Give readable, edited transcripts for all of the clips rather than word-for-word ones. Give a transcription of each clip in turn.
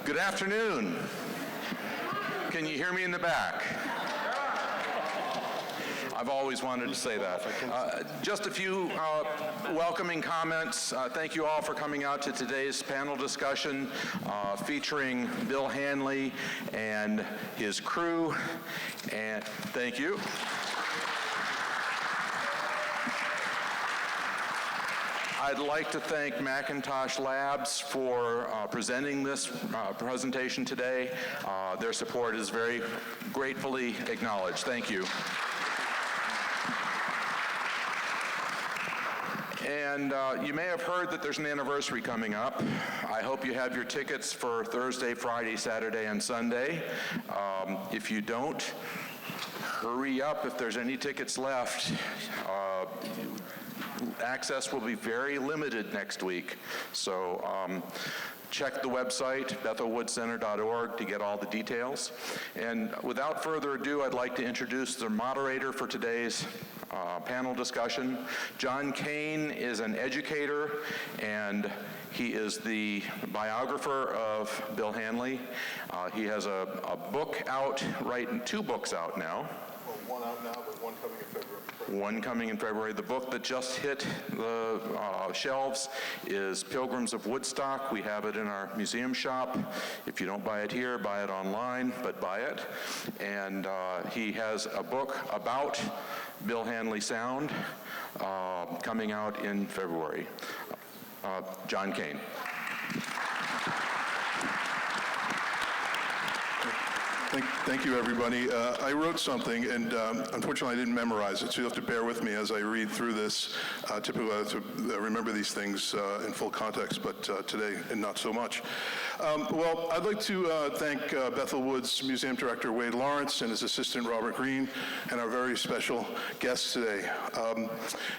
Good afternoon. Can you hear me in the back? I've always wanted to say that. Just a few welcoming comments. Thank you all for coming out to today's panel discussion featuring Bill Hanley and his crew. And thank you. I'd like to thank McIntosh Labs for presenting this presentation today. Their support is very gratefully acknowledged. Thank you. And you may have heard that there's an anniversary coming up. I hope you have your tickets for Thursday, Friday, Saturday, and Sunday. If you don't, hurry up if there's any tickets left. Access will be very limited next week. So check the website, bethelwoodscenter.org, to get all the details. And without further ado, I'd like to introduce the moderator for today's panel discussion. John Kane is an educator, and he is the biographer of Bill Hanley. He has a book out, two books out now. Well, one out now, but one coming in February. One coming in February. The book that just hit the shelves is Pilgrims of Woodstock. We have it in our museum shop. If you don't buy it here, buy it online, but buy it. And he has a book about Bill Hanley Sound coming out in February. John Kane. Thank you, everybody. I wrote something, and unfortunately I didn't memorize it, so you'll have to bear with me as I read through this. Typically I have to remember these things in full context, but today, not so much. Well, I'd like to thank Bethel Woods Museum Director Wade Lawrence and his assistant Robert Green, and our very special guests today.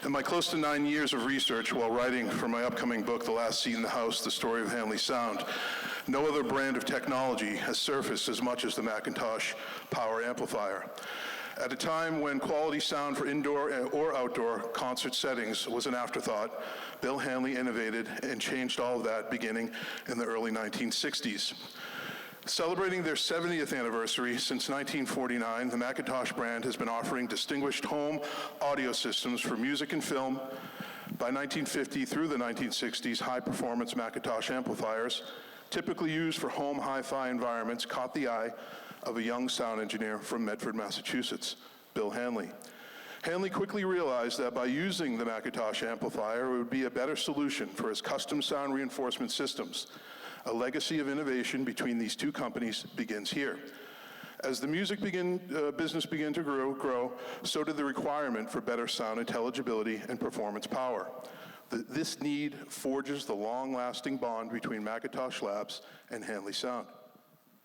In my close to 9 years of research while writing for my upcoming book, The Last Seat in the House, The Story of Hanley Sound, no other brand of technology has surfaced as much as the McIntosh power amplifier. At a time when quality sound for indoor or outdoor concert settings was an afterthought, Bill Hanley innovated and changed all of that beginning in the early 1960s. Celebrating their 70th anniversary since 1949, the McIntosh brand has been offering distinguished home audio systems for music and film. By 1950 through the 1960s, high-performance McIntosh amplifiers, typically used for home hi-fi environments, caught the eye of a young sound engineer from Medford, Massachusetts, Bill Hanley. Hanley quickly realized that by using the McIntosh amplifier, it would be a better solution for his custom sound reinforcement systems. A legacy of innovation between these two companies begins here. As the music business began to grow, so did the requirement for better sound intelligibility and performance power. This need forges the long-lasting bond between McIntosh Labs and Hanley Sound.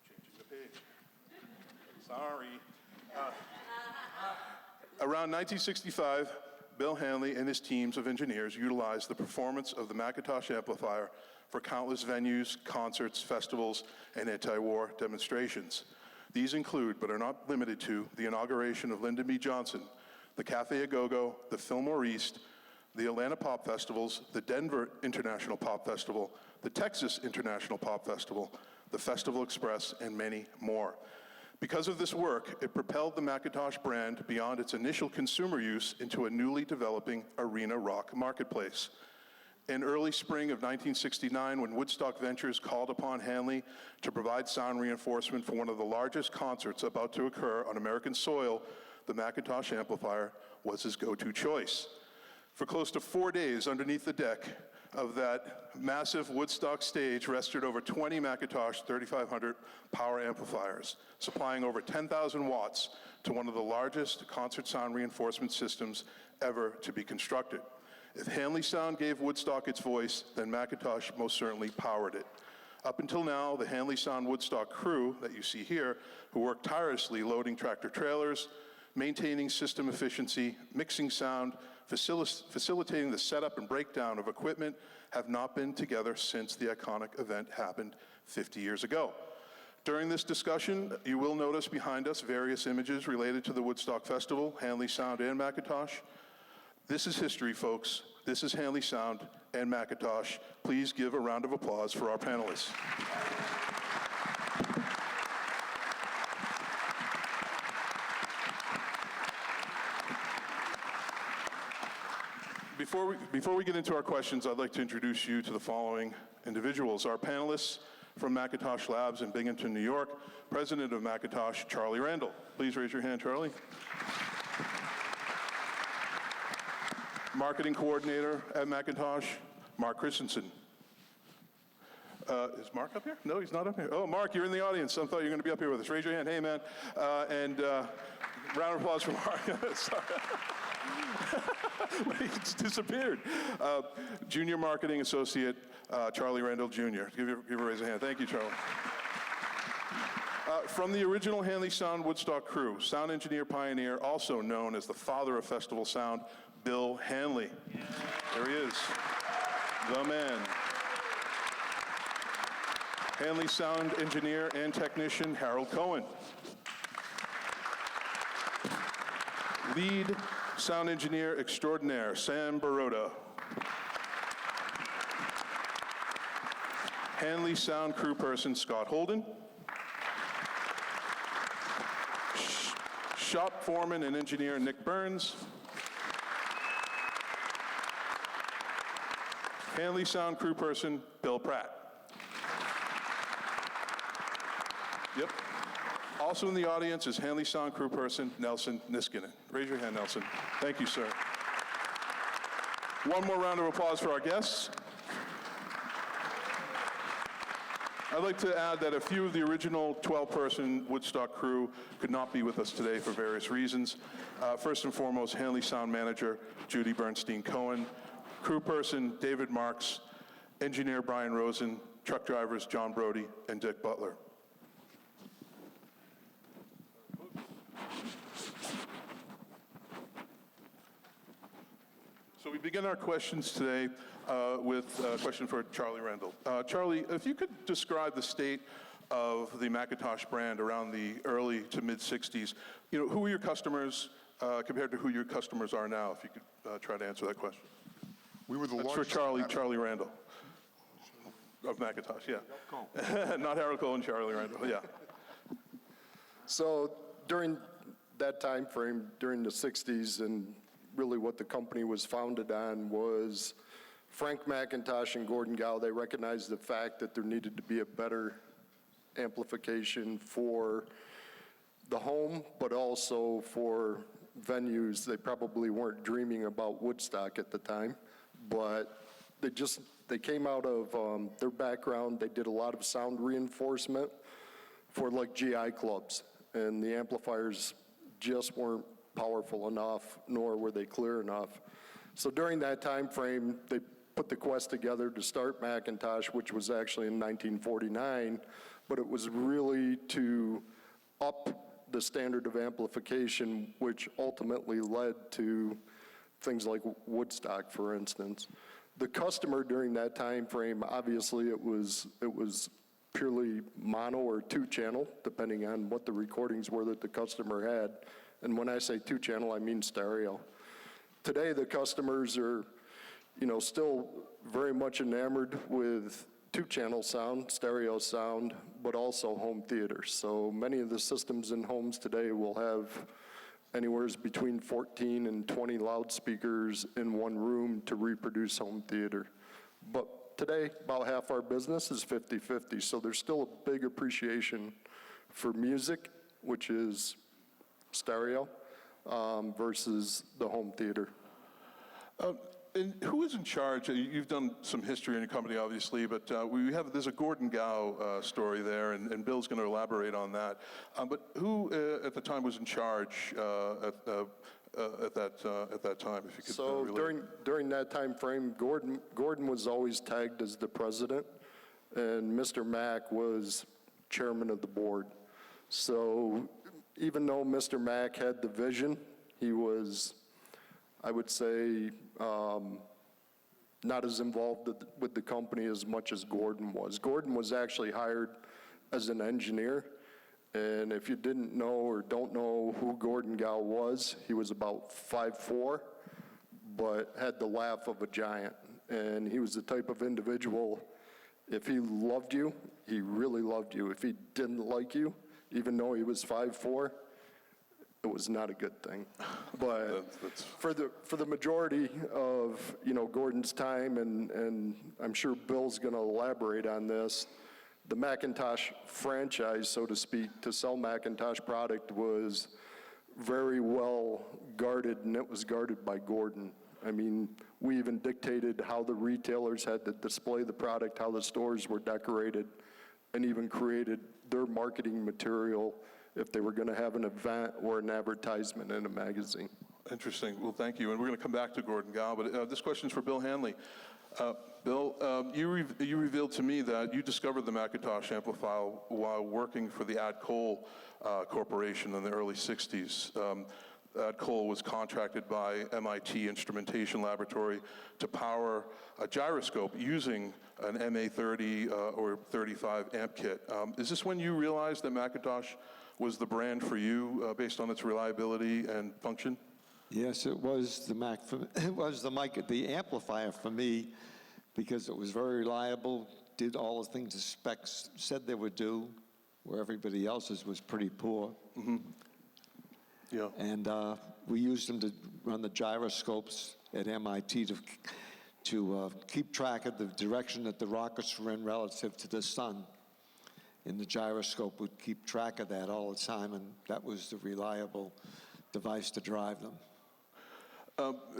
Changing the page. Sorry. Around 1965, Bill Hanley and his teams of engineers utilized the performance of the McIntosh amplifier for countless venues, concerts, festivals, and anti-war demonstrations. These include, but are not limited to, the inauguration of Lyndon B. Johnson, the Cafe A Go-Go, the Fillmore East, the Atlanta Pop Festivals, the Denver International Pop Festival, the Texas International Pop Festival, the Festival Express, and many more. Because of this work, it propelled the McIntosh brand beyond its initial consumer use into a newly developing arena rock marketplace. In early spring of 1969, when Woodstock Ventures called upon Hanley to provide sound reinforcement for one of the largest concerts about to occur on American soil, the McIntosh amplifier was his go-to choice. For close to 4 days, underneath the deck of that massive Woodstock stage rested over 20 McIntosh 3500 power amplifiers, supplying over 10,000 watts to one of the largest concert sound reinforcement systems ever to be constructed. If Hanley Sound gave Woodstock its voice, then McIntosh most certainly powered it. Up until now, the Hanley Sound Woodstock crew that you see here, who worked tirelessly loading tractor trailers, maintaining system efficiency, mixing sound, facilitating the setup and breakdown of equipment, have not been together since the iconic event happened 50 years ago. During this discussion, you will notice behind us various images related to the Woodstock Festival, Hanley Sound and McIntosh. This is history, folks. This is Hanley Sound and McIntosh. Please give a round of applause for our panelists. Before we get into our questions, I'd like to introduce you to the following individuals. Our panelists from McIntosh Labs in Binghamton, New York, President of McIntosh, Charlie Randall. Please raise your hand, Charlie. Marketing Coordinator at McIntosh, Mark Christensen. Is Mark up here? No, he's not up here. Oh, Mark, you're in the audience. I thought you were going to be up here with us. Raise your hand. Hey, man. Round of applause for Mark. Sorry. He just disappeared. Junior Marketing Associate, Charlie Randall Jr. Give a raise of hand. Thank you, Charlie. From the original Hanley Sound Woodstock crew, sound engineer pioneer, also known as the father of festival sound, Bill Hanley. Yeah. There he is, the man. Hanley Sound engineer and technician, Harold Cohen. Lead sound engineer extraordinaire, Sam Baroda. Hanley Sound crew person, Scott Holden. Shop foreman and engineer, Nick Burns. Hanley Sound crew person, Bill Pratt. Yep. Also in the audience is Hanley Sound crew person, Nelson Niskanen. Raise your hand, Nelson. Thank you, sir. One more round of applause for our guests. I'd like to add that a few of the original 12-person Woodstock crew could not be with us today for various reasons. First and foremost, Hanley Sound manager, Judy Bernstein-Cohen, crew person, David Marks, engineer Brian Rosen, truck drivers, John Brody and Dick Butler. So we begin our questions today with a question for Charlie Randall. Charlie, if you could describe the state of the McIntosh brand around the early to mid-'60s, who were your customers compared to who your customers are now, if you could try to answer that question. We were the That's largest. for Charlie Randall of McIntosh, yeah. Not Harold Cole and Charlie Randall, yeah. So during that time frame, during the 60s, and really what the company was founded on was Frank McIntosh and Gordon Gow. They recognized the fact that there needed to be a better amplification for the home, but also for venues. They probably weren't dreaming about Woodstock at the time, but they came out of their background. They did a lot of sound reinforcement for like GI clubs, and the amplifiers just weren't powerful enough, nor were they clear enough. So during that time frame, they put the quest together to start McIntosh, which was actually in 1949, but it was really to up the standard of amplification, which ultimately led to things like Woodstock, for instance. The customer during that time frame, obviously it was purely mono or two-channel, depending on what the recordings were that the customer had. And when I say two-channel, I mean stereo. Today, the customers are, still very much enamored with two-channel sound, stereo sound, but also home theater. So many of the systems in homes today will have anywhere between 14 and 20 loudspeakers in one room to reproduce home theater. But today, about half our business is 50-50, so there's still a big appreciation for music, which is there's versus the home theater. And who is in charge? You've done some history in your company, obviously, but there's a Gordon Gow story there, and Bill's going to elaborate on that. But who at the time was in charge at that time, if you could relate? During that time frame, Gordon was always tagged as the president, and Mr. Mack was chairman of the board. So even though Mr. Mack had the vision, he was, I would say, not as involved with the company as much as Gordon was. Gordon was actually hired as an engineer, and if you didn't know or don't know who Gordon Gow was, he was about 5'4", but had the laugh of a giant. And he was the type of individual, if he loved you, he really loved you. If he didn't like you, even though he was 5'4", it was not a good thing. But for the majority of, Gordon's time, and I'm sure Bill's going to elaborate on this, the McIntosh franchise, so to speak, to sell McIntosh product was very well guarded, and it was guarded by Gordon. I mean, we even dictated how the retailers had to display the product, how the stores were decorated, and even created their marketing material if they were going to have an event or an advertisement in a magazine. Interesting. Well, thank you. And we're going to come back to Gordon Gow, but this question is for Bill Hanley. Bill, you revealed to me that you discovered the McIntosh amplifier while working for the Ad Cole Corporation in the early 60s. Ad Cole was contracted by MIT Instrumentation Laboratory to power a gyroscope using an MA30 or 35 amp kit. Is this when you realized that McIntosh was the brand for you based on its reliability and function? Yes, it was the amplifier for me, because it was very reliable, did all the things the specs said they would do, where everybody else's was pretty poor. Mm-hmm. Yeah. And we used them to run the gyroscopes at MIT to keep track of the direction that the rockets were in relative to the sun. And the gyroscope would keep track of that all the time, and that was the reliable device to drive them.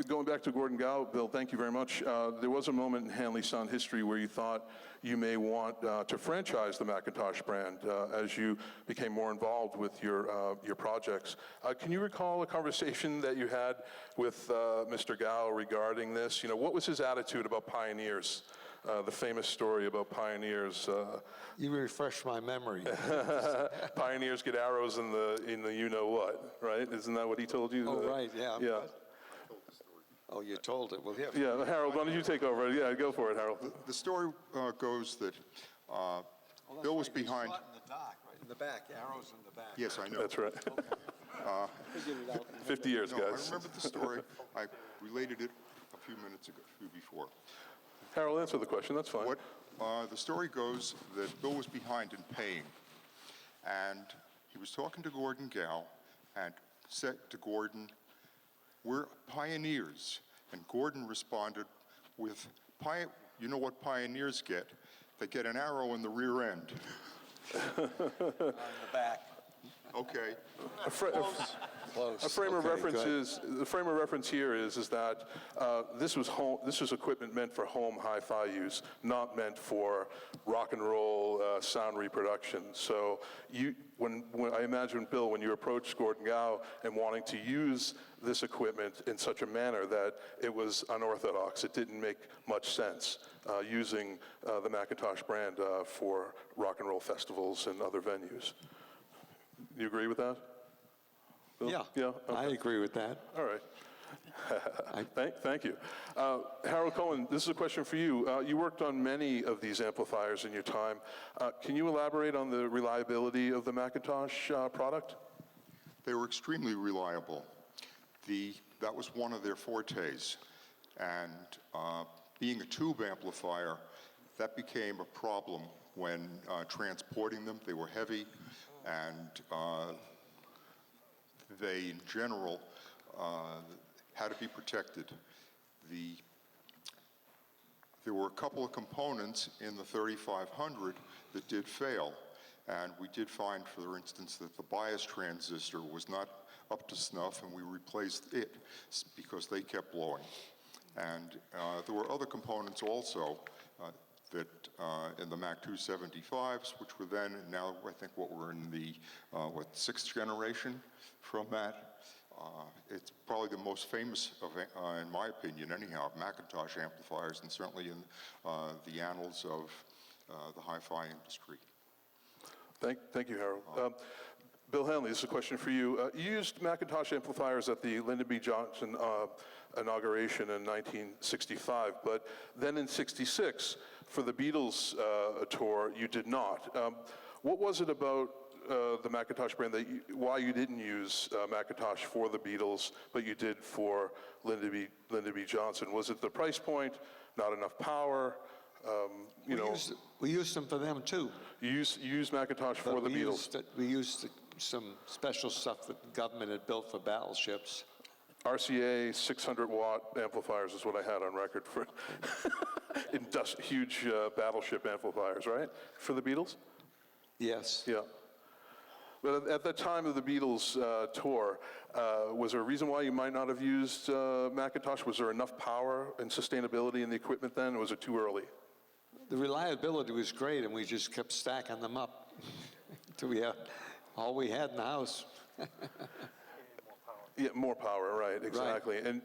Going back to Gordon Gow, Bill, thank you very much. There was a moment in Hanley Sound history where you thought you may want to franchise the McIntosh brand as you became more involved with your projects. Can you recall a conversation that you had with Mr. Gow regarding this? What was his attitude about pioneers? The famous story about pioneers. You refresh my memory. Pioneers get arrows in the you-know-what, right? Isn't that what he told you? Oh, right, yeah. Yeah. Oh, you told it. Well, yeah. Yeah, Harold, why don't you take over? Yeah, go for it, Harold. The story goes that Bill was behind. In the dark, right? In the back, arrows in the back. Yes, I know. That's right. 50 years, No, guys. I remember the story. I related it a few minutes ago, before. Harold, answer the question. That's fine. The story goes that Bill was behind in paying, and he was talking to Gordon Gow and said to Gordon, "We're pioneers." And Gordon responded with, "You know what pioneers get? They get an arrow in the rear end." In the back. Okay. Close. A frame of Okay, reference good. the frame of reference here is that this was equipment meant for home hi-fi use, not meant for rock and roll sound reproduction. So when I imagine, Bill, when you approached Gordon Gow and wanting to use this equipment in such a manner that it was unorthodox, it didn't make much sense using the McIntosh brand for rock and roll festivals and other venues. You agree with that? Bill? Yeah, Yeah? I Okay. agree with that. All right. Thank you. Harold Cohen, this is a question for you. You worked on many of these amplifiers in your time. Can you elaborate on the reliability of the McIntosh product? They were extremely reliable. That was one of their fortes. And being a tube amplifier, that became a problem when transporting them. They were heavy, and they, in general, had to be protected. There were a couple of components in the 3500 that did fail, and we did find, for instance, that the bias transistor was not up to snuff, and we replaced it because they kept blowing. And there were other components also that in the Mac 275s, which were then, now I think what we're in the, sixth generation from that. It's probably the most famous of, in my opinion anyhow, of McIntosh amplifiers, and certainly in the annals of the hi-fi industry. Thank you, Harold. Bill Hanley, this is a question for you. You used McIntosh amplifiers at the Lyndon B. Johnson inauguration in 1965, but then in '66, for the Beatles tour, you did not. What was it about the McIntosh brand why you didn't use McIntosh for the Beatles, but you did for Lyndon B. Johnson? Was it the price point, not enough power? We used them for them too. You used McIntosh for the Beatles. We used some special stuff that the government had built for battleships. RCA 600-watt amplifiers is what I had on record for huge battleship amplifiers, right? For the Beatles? Yes. Yeah. But at the time of the Beatles tour, was there a reason why you might not have used McIntosh? Was there enough power and sustainability in the equipment then, or was it too early? The reliability was great, and we just kept stacking them up until we had all we had in the house. Yeah, more power, right, exactly. Right. And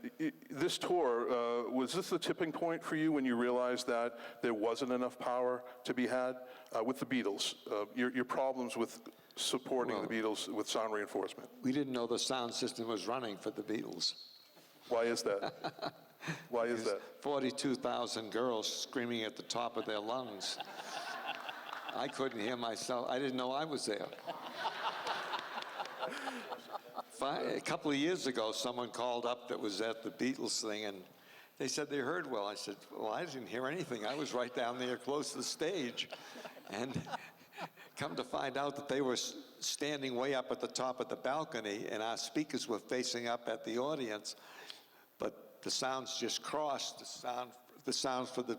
this tour, was this the tipping point for you when you realized that there wasn't enough power to be had with the Beatles? Your problems with supporting the Beatles with sound reinforcement? We didn't know the sound system was running for the Beatles. Why is that? Why is that? 42,000 girls screaming at the top of their lungs. I couldn't hear myself. I didn't know I was there. A couple of years ago, someone called up that was at the Beatles thing, and they said they heard well. I said, well, I didn't hear anything. I was right down there close to the stage. And come to find out that they were standing way up at the top of the balcony, and our speakers were facing up at the audience. But the sounds just crossed. The sound for the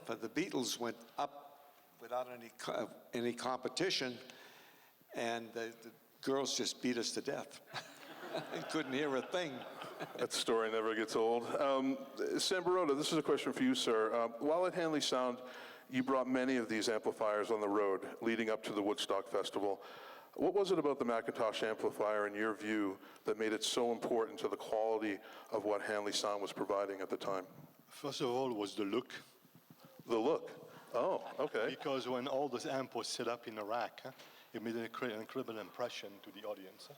for the Beatles went up without any competition, and the girls just beat us to death. Couldn't hear a thing. That story never gets old. Sam Baroda, this is a question for you, sir. While at Hanley Sound, you brought many of these amplifiers on the road leading up to the Woodstock Festival. What was it about the McIntosh amplifier, in your view, that made it so important to the quality of what Hanley Sound was providing at the time? First of all, was the look. The look? Oh, okay. Because when all this amp was set up in a rack, it made an incredible impression to the audience.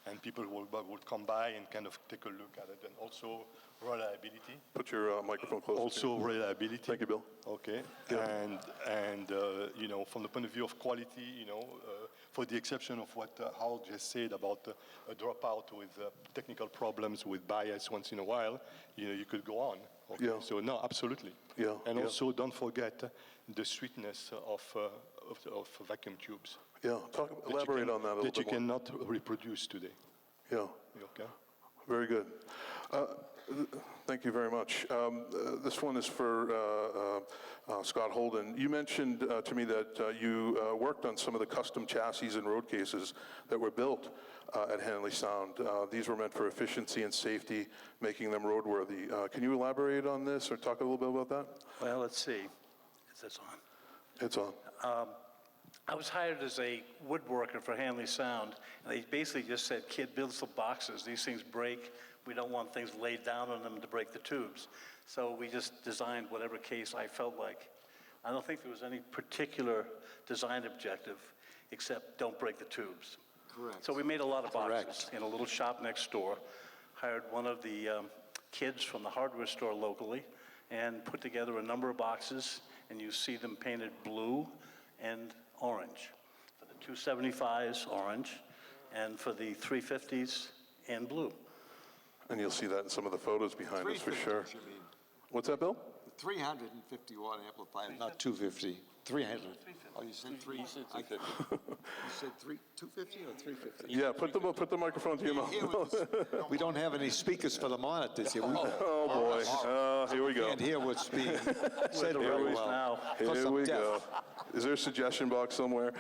And people would come by and kind of take a look at it. And also reliability. Put your microphone closer. Also reliability. Thank you, Bill. Okay. Yeah. And you know, from the point of view of quality, you know, for the exception of what Hal just said about a dropout with technical problems with bias once in a while, you know, you could go on. Okay. Yeah. So no, absolutely. Yeah. And yeah. also don't forget the sweetness of vacuum tubes. Yeah, elaborate on that a little bit that you more. cannot reproduce today. Yeah. Okay. Very good. Thank you very much. This one is for Scott Holden. You mentioned to me that you worked on some of the custom chassis and road cases that were built at Hanley Sound. These were meant for efficiency and safety, making them roadworthy. Can you elaborate on this or talk a little bit about that? Well, let's see. Is this on? It's on. I was hired as a woodworker for Hanley Sound, and they basically just said, kid, build some boxes. These things break. We don't want things laid down on them to break the tubes. So we just designed whatever case I felt like. I don't think there was any particular design objective except don't break the tubes. Correct. So we made a lot of boxes Correct. in a little shop next door, hired one of the kids from the hardware store locally, and put together a number of boxes, and you see them painted blue and orange. For the 275s, orange, and for the 350s, in blue. And you'll see that in some of the photos behind us for sure. You mean. What's that, Bill? The 350 watt amplifier, not 250. 300. Oh, you said 3? You said 250. You said 250 or 350? Yeah, put the microphone to your mouth. We don't have any speakers for the monitors here. Oh, boy. Here we go. Can't hear what's being said the very roads well. now. Because Here I'm we deaf. go. Is there a suggestion box somewhere?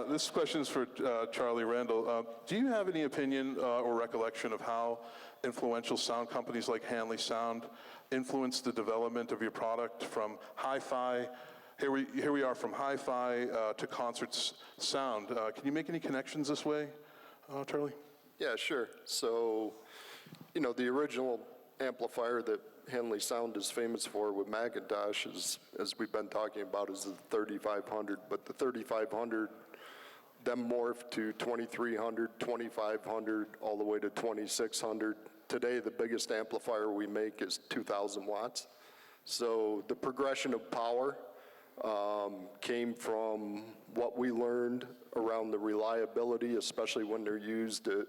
This question is for Charlie Randall. Do you have any opinion or recollection of how influential sound companies like Hanley Sound influenced the development of your product from hi-fi? Here we are from hi-fi to concerts sound. Can you make any connections this way, Charlie? Yeah, sure. So, you know, the original amplifier that Hanley Sound is famous for with McIntosh is, as we've been talking about, is the 3500. But the 3500 then morphed to 2300, 2500, all the way to 2600. Today, the biggest amplifier we make is 2,000 watts. So the progression of power came from what we learned around the reliability, especially when they're used at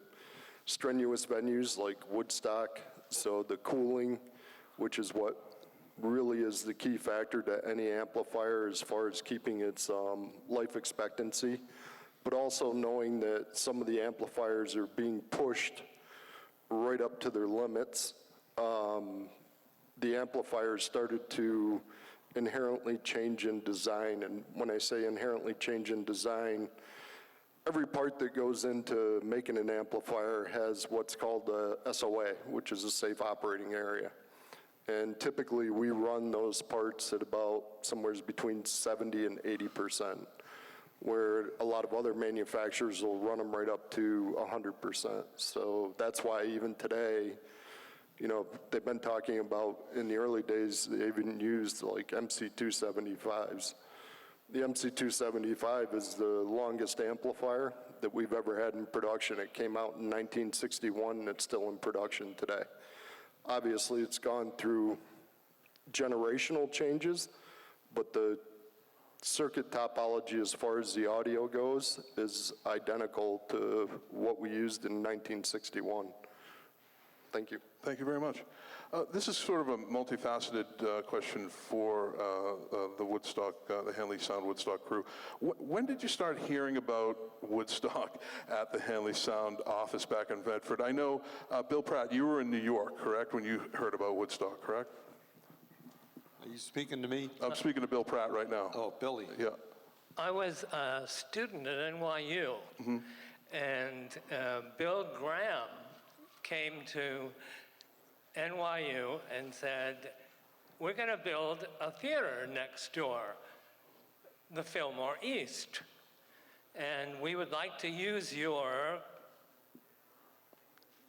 strenuous venues like Woodstock. So the cooling, which is what really is the key factor to any amplifier as far as keeping its life expectancy. but also knowing that some of the amplifiers are being pushed right up to their limits, the amplifiers started to inherently change in design. And when I say inherently change in design, every part that goes into making an amplifier has what's called a SOA, which is a safe operating area. And typically we run those parts at about somewhere between 70 and 80%, where a lot of other manufacturers will run them right up to 100%. So that's why even today, you know, they've been talking about, in the early days, they even used like MC275s. The MC275 is the longest amplifier that we've ever had in production. It came out in 1961, and it's still in production today. Obviously, it's gone through generational changes, but the circuit topology as far as the audio goes is identical to what we used in 1961. Thank you. Thank you very much. This is sort of a multifaceted question for the Woodstock, the Hanley Sound Woodstock crew. When did you start hearing about Woodstock at the Hanley Sound office back in Bedford? I know, Bill Pratt, you were in New York, correct, when you heard about Woodstock, correct? Are you speaking to me? I'm speaking to Bill Pratt right now. Oh, Billy. Yeah. I was a student at NYU, and Bill Graham came to NYU and said, we're going to build a theater next door, the Fillmore East, and we would like to use your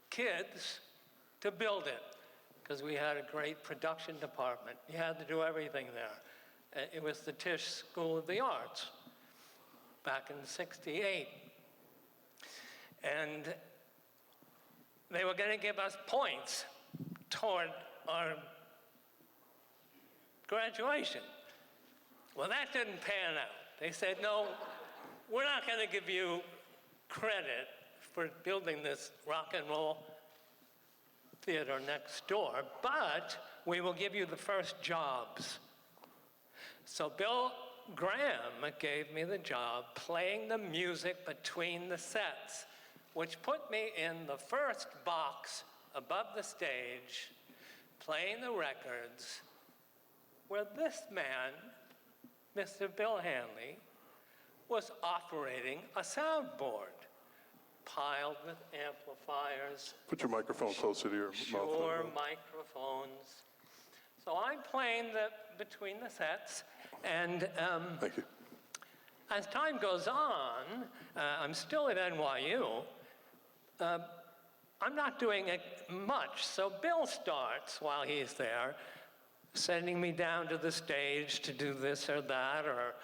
kids to build it, because we had a great production department. You had to do everything there. It was the Tisch School of the Arts back in '68. And they were going to give us points toward our graduation. Well, that didn't pan out. They said, no, we're not going to give you credit for building this rock and roll theater next door, but we will give you the first jobs. So Bill Graham gave me the job playing the music between the sets, which put me in the first box above the stage, playing the records, where this man, Mr. Bill Hanley, was operating a soundboard piled with amplifiers. Put your microphone closer to your mouth. Sure, microphones. So I'm playing between the sets, and Thank you. as time goes on, I'm still at NYU. I'm not doing it much, so Bill starts while he's there, sending me down to the stage to do this or that, or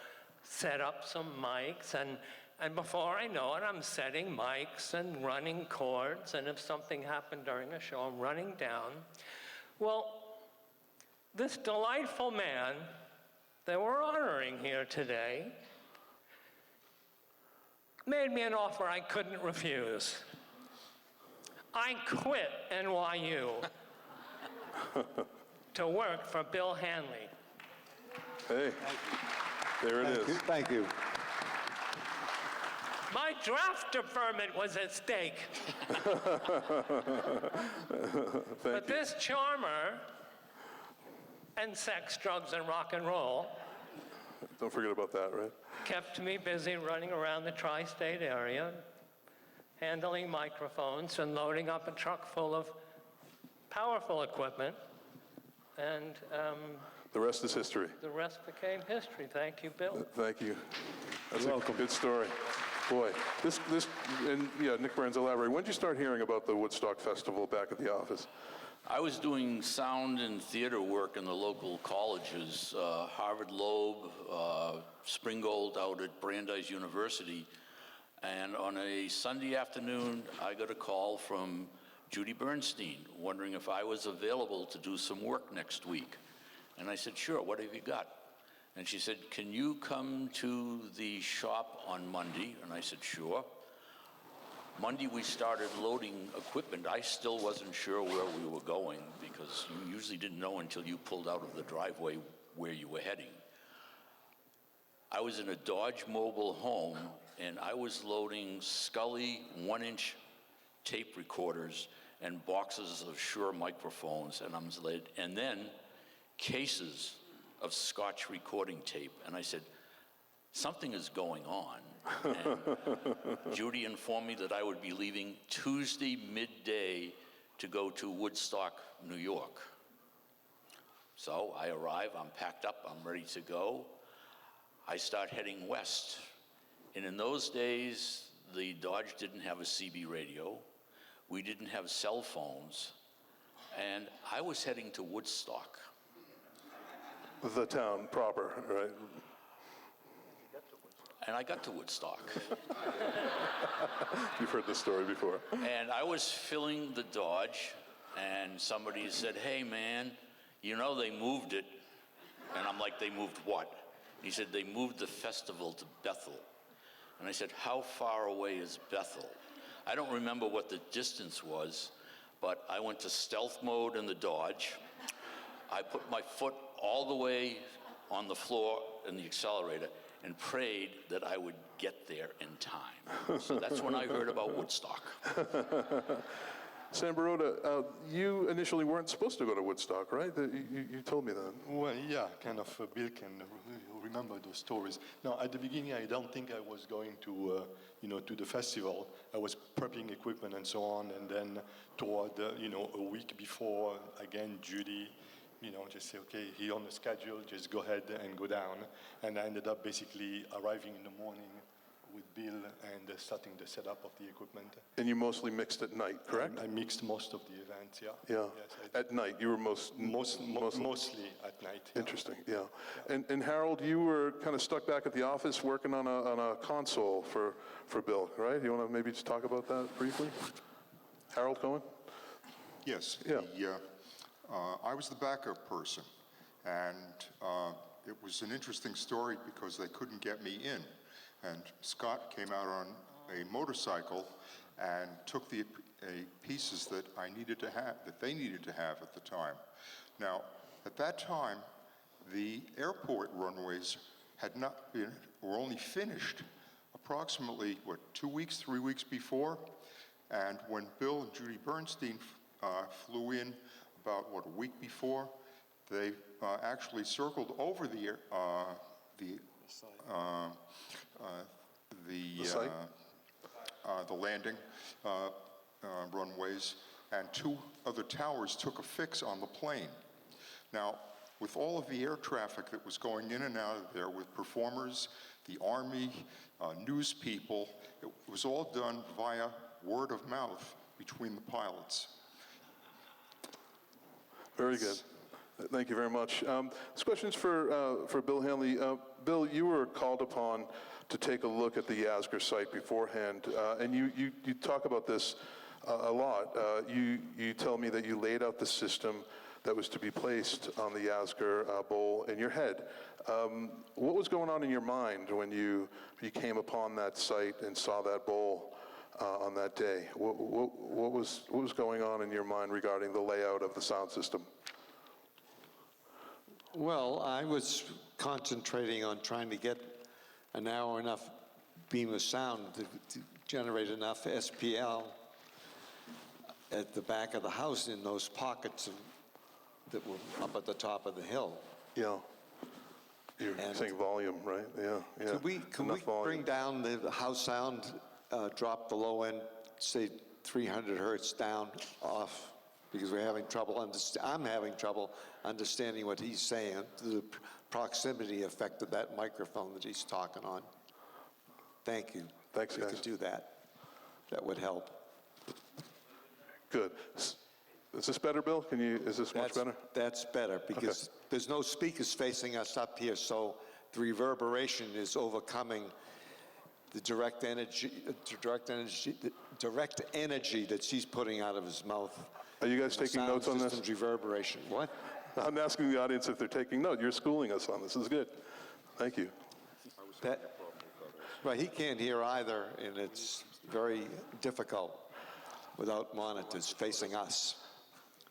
set up some mics, and before I know it, I'm setting mics and running chords, and if something happened during a show, I'm running down. Well, this delightful man that we're honoring here today made me an offer I couldn't refuse. I quit NYU to work for Bill Hanley. Hey, there it is. Thank you. My draft deferment was at stake. But this charmer and sex, drugs, and rock and roll Don't forget about that, right? kept me busy running around the tri-state area, handling microphones and loading up a truck full of powerful equipment. And The rest is history. the rest became history. Thank you, Bill. Thank you. That's You're a welcome. good story. Boy, and yeah, Nick Burns, elaborate. When did you start hearing about the Woodstock Festival back at the office? I was doing sound and theater work in the local colleges, Harvard Loeb, Springgold out at Brandeis University. And on a Sunday afternoon, I got a call from Judy Bernstein wondering if I was available to do some work next week. And I said, sure, what have you got? And she said, can you come to the shop on Monday? And I said, sure. Monday we started loading equipment. I still wasn't sure where we were going because you usually didn't know until you pulled out of the driveway where you were heading. I was in a Dodge mobile home and I was loading Scully 1-inch tape recorders and boxes of Shure microphones, and then cases of Scotch recording tape. And I said, something is going on. And Judy informed me that I would be leaving Tuesday midday to go to Woodstock, New York. So I arrive, I'm packed up, I'm ready to go. I start heading west. And in those days, the Dodge didn't have a CB radio. We didn't have cell phones. And I was heading to Woodstock. The town proper, right? And I got to Woodstock. You've heard this story before. And I was filling the Dodge, and somebody said, hey, man, you know they moved it. And I'm like, they moved what? He said, they moved the festival to Bethel. And I said, how far away is Bethel? I don't remember what the distance was, but I went to stealth mode in the Dodge. I put my foot all the way on the floor in the accelerator and prayed that I would get there in time. So that's when I heard about Woodstock. Sam Baroda, you initially weren't supposed to go to Woodstock, right? You told me that. Well, yeah, kind of. Bill can remember those stories. No, at the beginning, I don't think I was going to, to the festival. I was prepping equipment and so on, and then toward, a week before, again, Judy, just say, okay, here on the schedule, just go ahead and go down. And I ended up basically arriving in the morning with Bill and starting the setup of the equipment. And you mostly mixed at night, correct? I mixed most of the events, yeah. Yeah. Yes, at night, you were mostly at night. Yeah. Interesting, yeah. And Harold, you were kind of stuck back at the office working on a console for Bill, right? You want to maybe just talk about that briefly? Harold Cohen? Yes. Yeah. I was the backup person, and it was an interesting story because they couldn't get me in. And Scott came out on a motorcycle and took the pieces that they needed to have at the time. Now, at that time, the airport runways were only finished approximately, 2 weeks, 3 weeks before. And when Bill and Judy Bernstein flew in about, a week before, they actually circled over the site? The landing runways, and 2 other towers took a fix on the plane. Now, with all of the air traffic that was going in and out of there with performers, the Army, news people, it was all done via word of mouth between the pilots. Very good. Thank you very much. This question's for Bill Hanley. Bill, you were called upon to take a look at the Yasgur site beforehand, and you talk about this a lot. You tell me that you laid out the system that was to be placed on the Yasgur bowl in your head. What was going on in your mind when you came upon that site and saw that bowl on that day? What was going on in your mind regarding the layout of the sound system? Well, I was concentrating on trying to get a narrow enough beam of sound to generate enough SPL at the back of the house in those pockets that were up at the top of the hill. Yeah. You're saying volume, right? Yeah. Can we bring down the house sound, drop the low end, say 300 hertz down off, because we're having trouble, I'm having trouble understanding what he's saying, the proximity effect of that microphone that he's talking on. Thank you. Thanks, if you guys. could do that. That would help. Good. Is this better, Bill? Is this much better? That's better, because there's no speakers facing us up here, so the reverberation is overcoming the direct energy that she's putting out of his mouth. Are you guys taking notes on this? Sound system's reverberation. What? I'm asking the audience if they're taking note. You're schooling us on this. This is good. Thank you. Right, he can't hear either, and it's very difficult without monitors facing us.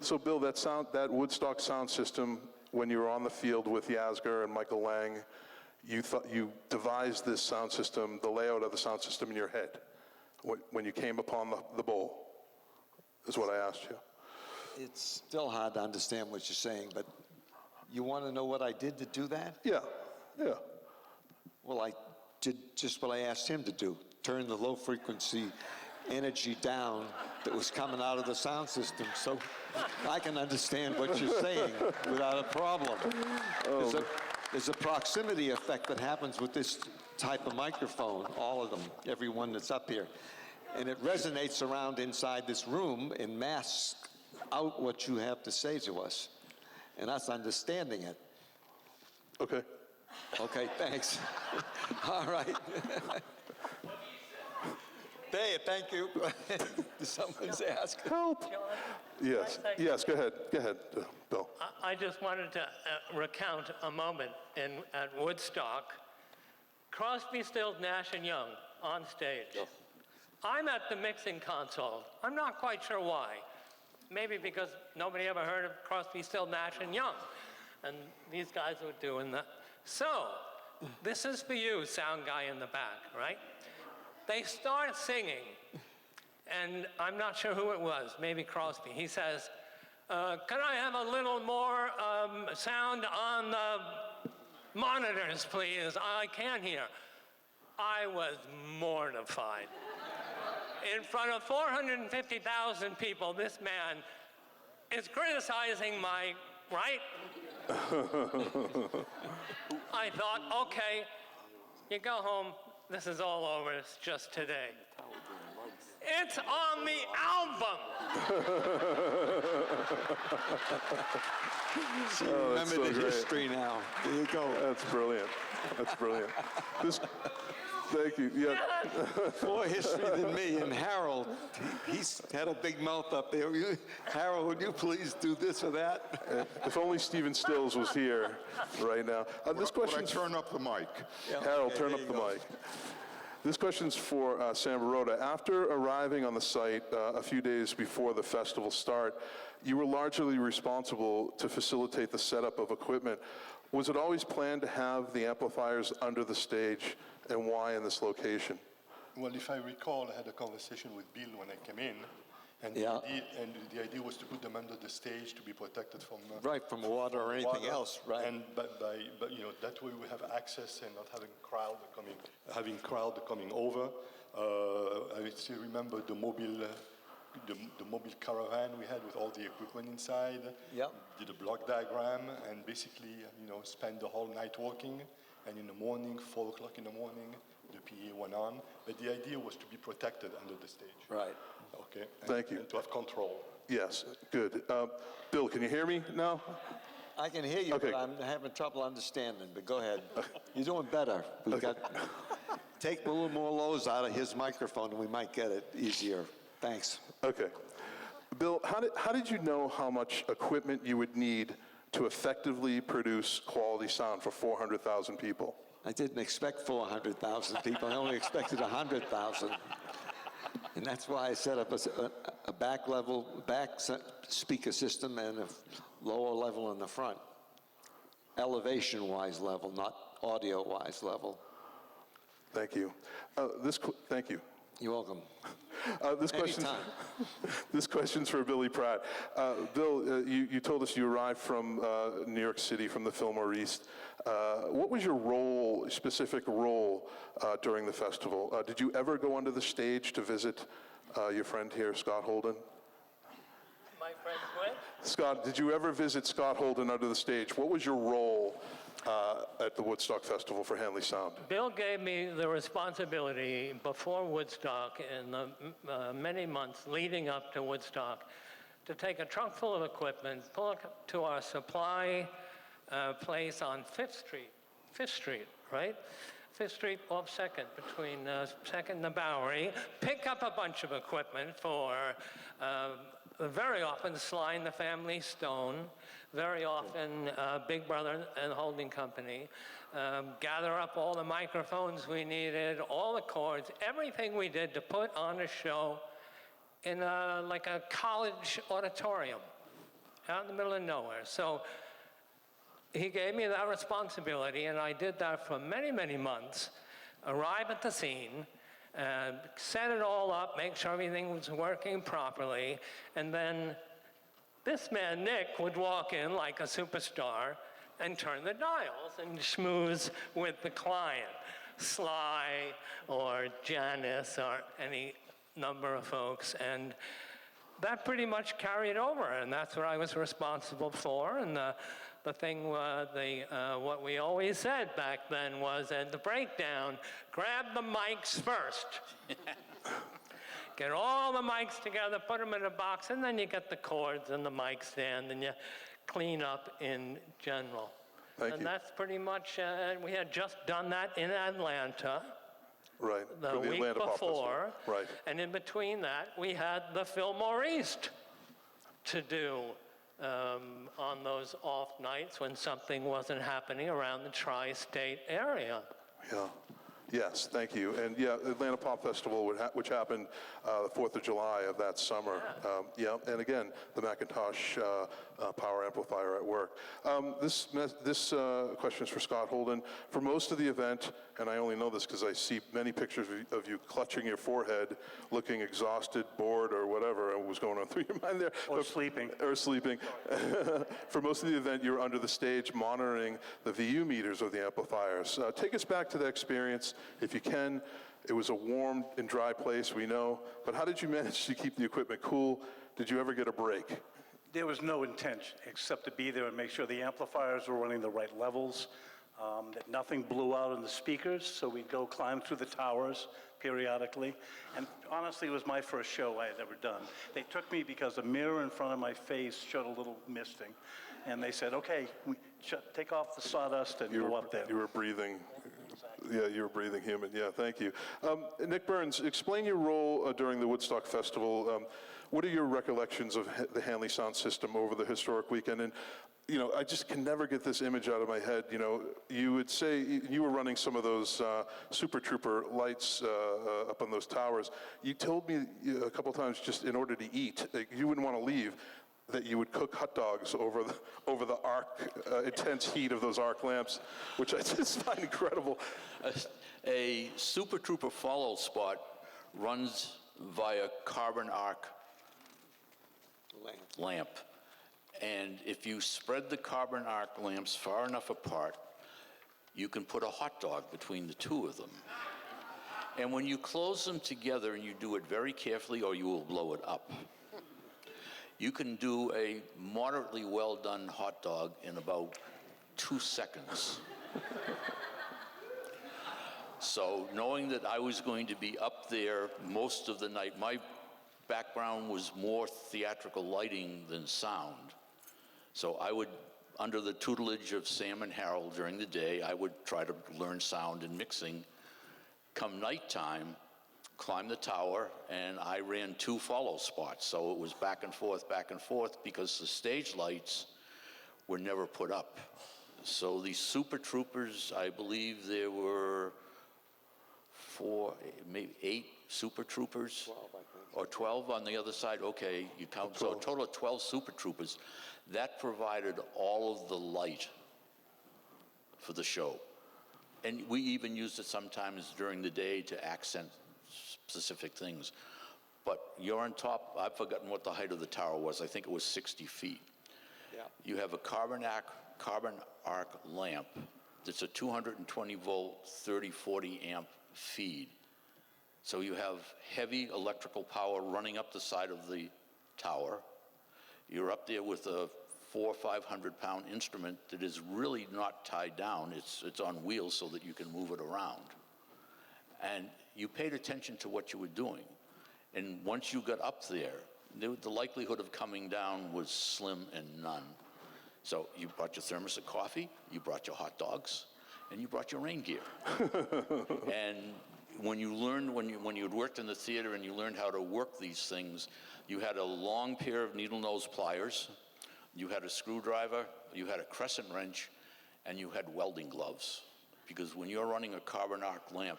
So, Bill, that Woodstock sound system, when you were on the field with Yasgur and Michael Lang, you devised this sound system, the layout of the sound system in your head when you came upon the bowl, is what I asked you. It's still hard to understand what you're saying, but you want to know what I did to do that? Yeah, yeah. Well, I did just what I asked him to do, turn the low-frequency energy down that was coming out of the sound system, so I can understand what you're saying without a problem. There's a proximity effect that happens with this type of microphone, all of them, every one that's up here. And it resonates around inside this room and masks out what you have to say to us. And us understanding it. Okay. Okay, thanks. All right. Hey, thank you. Someone's asked. Help. Yes, yes, go ahead, Bill. I just wanted to recount a moment at Woodstock. Crosby, Stills, Nash & Young on stage. I'm at the mixing console. I'm not quite sure why. Maybe because nobody ever heard of Crosby, Stills, Nash & Young. And these guys were doing that. So, this is for you, sound guy in the back, right? They start singing, and I'm not sure who it was, maybe Crosby. He says, can I have a little more sound on the monitors, please? I can't hear. I was mortified. In front of 450,000 people, this man is criticizing my, right? I thought, okay, you go home, this is all over, it's just today. It's on the album! Remember so the great. history now. There you go. That's brilliant. That's brilliant. Thank you. Yeah. More history than me. And Harold, he's had a big mouth up there. Harold, would you please do this or that? If only Stephen Stills was here right now. This Would I question's turn up the mic? Harold, Okay, turn there up you the go. mic. This question's for Sam Baroda. After arriving on the site a few days before the festival start, you were largely responsible to facilitate the setup of equipment. Was it always planned to have the amplifiers under the stage, and why in this location? Well, if I recall, I had a conversation with Bill when I came in, and, Yeah. the idea was to put them under the stage to be protected from Right, from water or anything water. else, right? And but you know, that way we have access and not having crowd coming over. I still remember the mobile caravan we had with all the equipment inside. Yep. Did a block diagram and basically, spent the whole night working. And in the morning, 4 o'clock in the morning, the PA went on. But the idea was to be protected under the stage. Right. Okay. Thank you. And to have control. Yes, good. Bill, can you hear me now? I can hear you, Okay. but I'm having trouble understanding, but go ahead. You're doing better. We've got, take a little more lows out of his microphone and we might get it easier. Thanks. Okay. Bill, how did you know how much equipment you would need to effectively produce quality sound for 400,000 people? I didn't expect 400,000 people. I only expected 100,000. And that's why I set up a back speaker system and a lower level in the front. Elevation-wise level, not audio-wise level. Thank you. Thank you. You're welcome. This question's for Billy Pratt. Bill, you told us you arrived from New York City, from the Fillmore East. What was your specific role during the festival? Did you ever go onto the stage to visit your friend here, Scott Holden? My friend what? Scott, did you ever visit Scott Holden under the stage? What was your role at the Woodstock Festival for Hanley Sound? Bill gave me the responsibility before Woodstock in the many months leading up to Woodstock to take a trunk full of equipment, pull it to our supply place on 5th Street, right? 5th Street off 2nd, between 2nd and the Bowery, pick up a bunch of equipment for very often Sly and the Family Stone, very often Big Brother and Holding Company, gather up all the microphones we needed, all the cords, everything we did to put on a show in like a college auditorium out in the middle of nowhere. So he gave me that responsibility, and I did that for many, many months. Arrive at the scene, set it all up, make sure everything was working properly, and then this man, Nick, would walk in like a superstar and turn the dials and schmooze with the client. Sly or Janice or any number of folks, and that pretty much carried over, and that's what I was responsible for. And the thing, what we always said back then was at the breakdown, grab the mics first. Get all the mics together, put them in a box, and then you get the cords and the mic stand, and you clean up in general. Thank and you. that's pretty much, we had just done that in Atlanta. Right. The for week Atlanta Pop Festival. before, Right. and in between that, we had the Fillmore East to do on those off nights when something wasn't happening around the tri-state area. Yeah. Yes, thank you. And yeah, Atlanta Pop Festival, which happened the 4th of July of that summer. Yeah, and again, the McIntosh power amplifier at work. This question is for Scott Holden. For most of the event, and I only know this because I see many pictures of you clutching your forehead, looking exhausted, bored, or whatever was going on through your mind there. Or sleeping. Or sleeping. For most of the event, you were under the stage monitoring the VU meters of the amplifiers. Take us back to that experience, if you can. It was a warm and dry place, we know, but how did you manage to keep the equipment cool? Did you ever get a break? There was no intention except to be there and make sure the amplifiers were running the right levels, that nothing blew out in the speakers, so we'd go climb through the towers periodically. And honestly, it was my first show I had ever done. They took me because a mirror in front of my face showed a little misting. And they said, okay, take off the sawdust and go up there. You were breathing. Yeah, you were breathing human. Yeah, thank you. Nick Burns, explain your role during the Woodstock Festival. What are your recollections of the Hanley Sound system over the historic weekend? And, you know, I just can never get this image out of my head. You know, you would say you were running some of those Super Trooper lights up on those towers. You told me a couple times, just in order to eat, you wouldn't want to leave, that you would cook hot dogs over the arc, intense heat of those arc lamps, which I just find incredible. A Super Trooper follow spot runs via carbon arc lamp. And if you spread the carbon arc lamps far enough apart, you can put a hot dog between the two of them. And when you close them together, and you do it very carefully or you will blow it up, you can do a moderately well done hot dog in about 2 seconds. So knowing that I was going to be up there most of the night, my background was more theatrical lighting than sound. So I would, under the tutelage of Sam and Harold during the day, I would try to learn sound and mixing. Come nighttime, climb the tower, and I ran 2 follow spots. So it was back and forth, because the stage lights were never put up. So these Super Troopers, I believe there were 4, maybe 8 Super Troopers. 12, I think. Or 12 on the other side, okay, you count, so a total of 12 Super Troopers. That provided all of the light for the show. And we even used it sometimes during the day to accent specific things. But you're on top, I've forgotten what the height of the tower was. I think it was 60 feet. Yeah. You have a carbon arc lamp that's a 220 volt, 30, 40 amp feed. So you have heavy electrical power running up the side of the tower. You're up there with a 400 or 500 pound instrument that is really not tied down. It's on wheels so that you can move it around. And you paid attention to what you were doing. And once you got up there, the likelihood of coming down was slim and none. So you brought your thermos of coffee, you brought your hot dogs, and you brought your rain gear. And when you learned, when you had worked in the theater and you learned how to work these things, you had a long pair of needle nose pliers, you had a screwdriver, you had a crescent wrench, and you had welding gloves. Because when you're running a carbon arc lamp,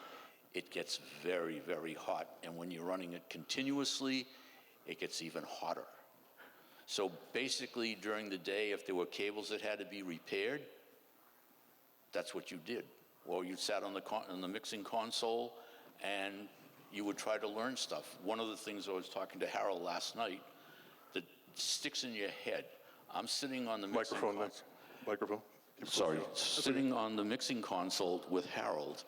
it gets very, very hot. And when you're running it continuously, it gets even hotter. So basically during the day, if there were cables that had to be repaired, that's what you did. Or you sat on the mixing console and you would try to learn stuff. One of the things I was talking to Harold last night that sticks in your head, I'm sitting on the mixing console. Microphone. Sorry, sitting on the mixing console with Harold.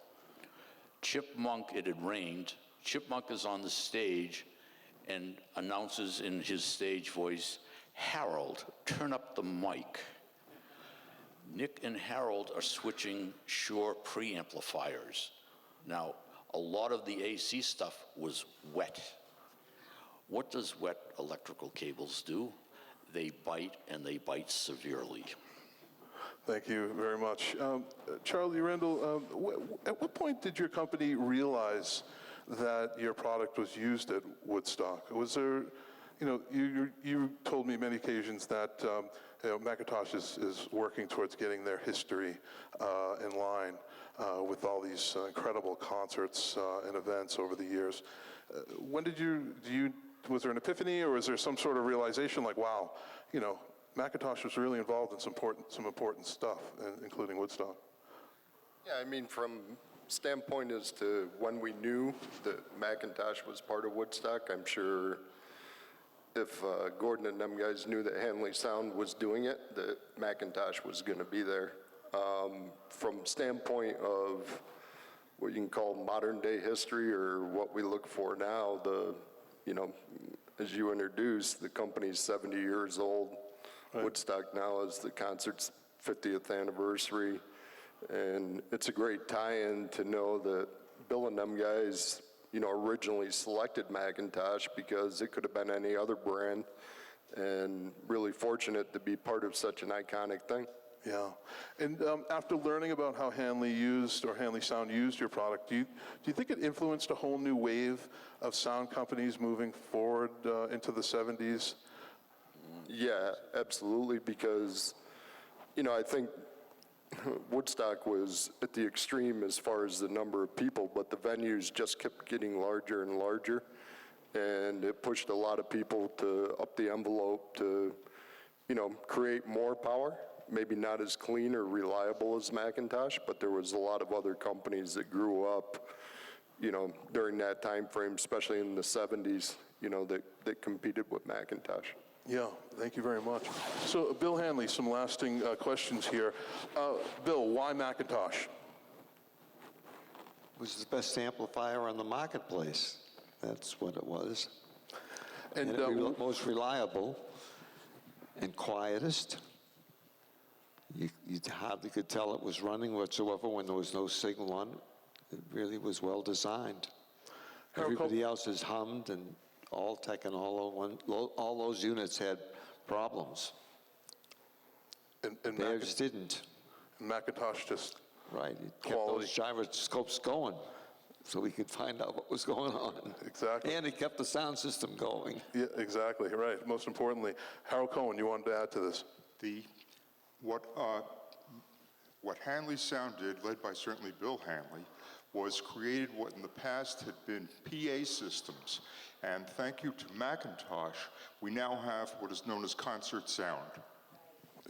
Chipmunk, it had rained. Chipmunk is on the stage and announces in his stage voice, "Harold, turn up the mic." Nick and Harold are switching Shure preamplifiers. Now, a lot of the AC stuff was wet. What does wet electrical cables do? They bite, and they bite severely. Thank you very much. Charlie Randall, at what point did your company realize that your product was used at Woodstock? Was there, you told me many occasions that McIntosh is working towards getting their history in line with all these incredible concerts and events over the years. When did was there an epiphany, or was there some sort of realization like, wow, McIntosh was really involved in some important stuff, including Woodstock? Yeah, I mean, from standpoint as to when we knew that McIntosh was part of Woodstock, I'm sure if Gordon and them guys knew that Hanley Sound was doing it, that McIntosh was going to be there. From standpoint of what you can call modern day history or what we look for now, as you introduced, the company's 70 years old. Right. Woodstock now is the concert's 50th anniversary, and it's a great tie-in to know that Bill and them guys, originally selected McIntosh because it could have been any other brand, and really fortunate to be part of such an iconic thing. Yeah, and after learning about how Hanley Sound used your product, do you think it influenced a whole new wave of sound companies moving forward into the 70s? Yeah, absolutely, because, I think Woodstock was at the extreme as far as the number of people, but the venues just kept getting larger and larger, and it pushed a lot of people to up the envelope to, create more power. Maybe not as clean or reliable as McIntosh, but there was a lot of other companies that grew up, during that time frame, especially in the 70s, that competed with McIntosh. Yeah, thank you very much. So, Bill Hanley, some lasting questions here. Bill, why McIntosh? It was the best amplifier on the marketplace. That's what it was. And it most reliable and quietest. You hardly could tell it was running whatsoever when there was no signal on it. It really was well designed. Everybody else has hummed, and all tech and all those units had problems. And Theirs didn't. McIntosh just right. It kept those gyroscopes going, so we could find out what was going on. Exactly. And it kept the sound system going. Yeah, exactly. Right. Most importantly, Harold Cohen, you wanted to add to this? What Hanley Sound did, led by certainly Bill Hanley, was created what in the past had been PA systems. And thank you to McIntosh, we now have what is known as concert sound.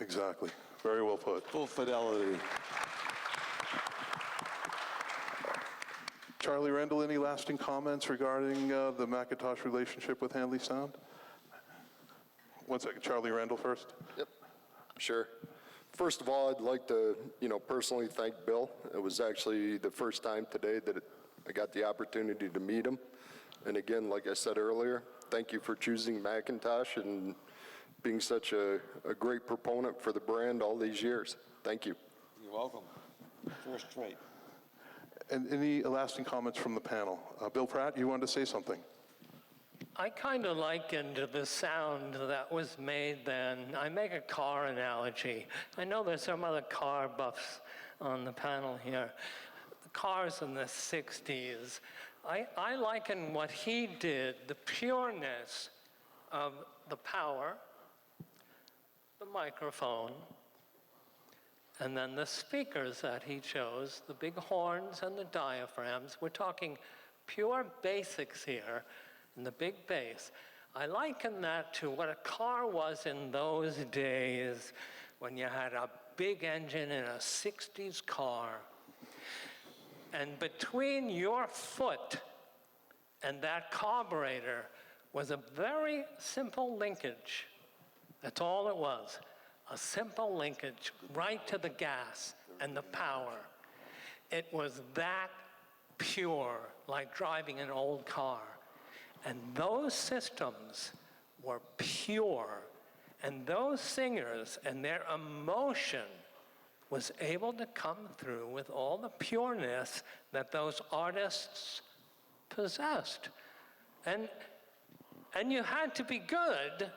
Exactly. Very well put. Full fidelity. Charlie Randall, any lasting comments regarding the McIntosh relationship with Hanley Sound? One second, Charlie Randall first. Yep, sure. First of all, I'd like to, personally thank Bill. It was actually the first time today that I got the opportunity to meet him. And again, like I said earlier, thank you for choosing McIntosh and being such a great proponent for the brand all these years. Thank you. You're welcome. First rate. And any lasting comments from the panel? Bill Pratt, you wanted to say something? I kind of likened the sound that was made then. I make a car analogy. I know there's some other car buffs on the panel here. The cars in the 60s. I liken what he did, the pureness of the power, the microphone, and then the speakers that he chose, the big horns and the diaphragms. We're talking pure basics here. And the big bass. I liken that to what a car was in those days when you had a big engine in a 60s car. And between your foot and that carburetor was a very simple linkage. That's all it was, a simple linkage right to the gas and the power. It was that pure, like driving an old car. And those systems were pure. And those singers and their emotion was able to come through with all the pureness that those artists possessed. And you had to be good.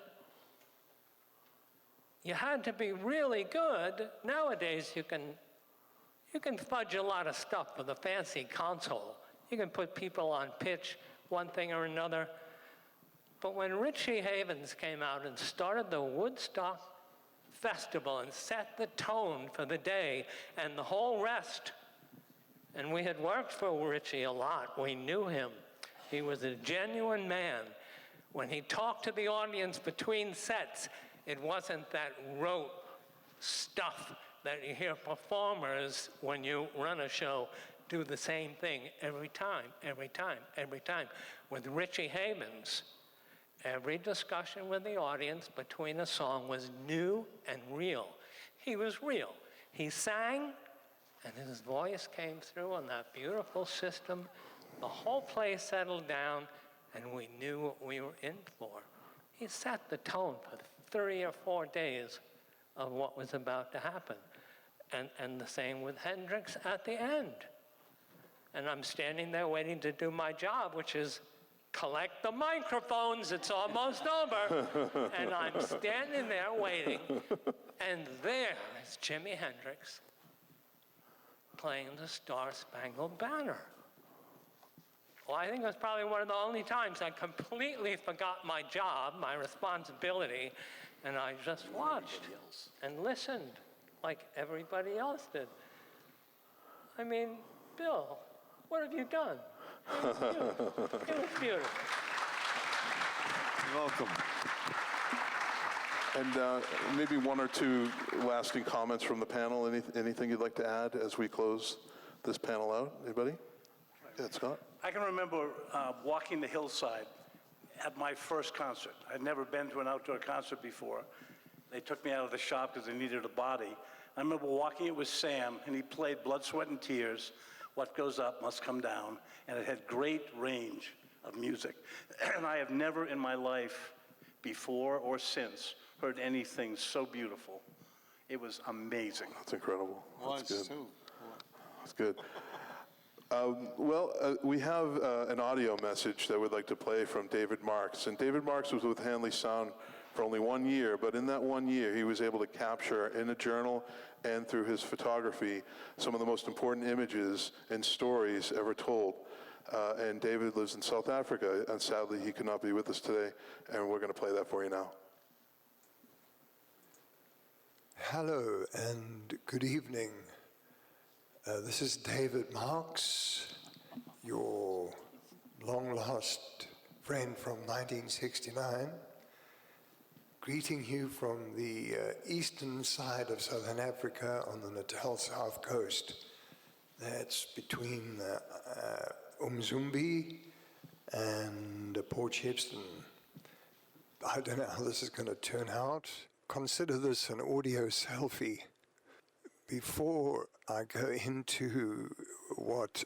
You had to be really good. Nowadays, you can fudge a lot of stuff with a fancy console. You can put people on pitch, one thing or another. But when Richie Havens came out and started the Woodstock Festival and set the tone for the day and the whole rest, and we had worked for Richie a lot, we knew him. He was a genuine man. When he talked to the audience between sets, it wasn't that rote stuff that you hear performers, when you run a show, do the same thing every time. With Richie Havens, every discussion with the audience between a song was new and real. He was real. He sang, and his voice came through on that beautiful system. The whole place settled down, and we knew what we were in for. He set the tone for 3 or 4 days of what was about to happen. And the same with Hendrix at the end. And I'm standing there waiting to do my job, which is collect the microphones, it's almost over. And I'm standing there waiting, and there is Jimi Hendrix playing the Star-Spangled Banner. Well, I think it was probably one of the only times I completely forgot my job, my responsibility, and I just watched and listened like everybody else did. I mean, Bill, what have you done? It was beautiful. It was beautiful. You're welcome. And maybe one or two lasting comments from the panel. Anything you'd like to add as we close this panel out? Anybody? Yeah, Scott? I can remember walking the hillside at my first concert. I'd never been to an outdoor concert before. They took me out of the shop because they needed a body. I remember walking it with Sam, and he played Blood, Sweat, and Tears, What Goes Up Must Come Down, and it had great range of music. And I have never in my life, before or since, heard anything so beautiful. It was amazing. That's incredible. That's good. Too. That's good. We have an audio message that we'd like to play from David Marks. And David Marks was with Hanley Sound for only 1 year, but in that 1 year, he was able to capture in a journal and through his photography some of the most important images and stories ever told. And David lives in South Africa, and sadly, he could not be with us today, and we're going to play that for you now. Hello and good evening. This is David Marks, your long-lost friend from 1969, greeting you from the eastern side of Southern Africa on the Natal South Coast. That's between Umzumbi and Port Shepstone. I don't know how this is going to turn out. Consider this an audio selfie. Before I go into what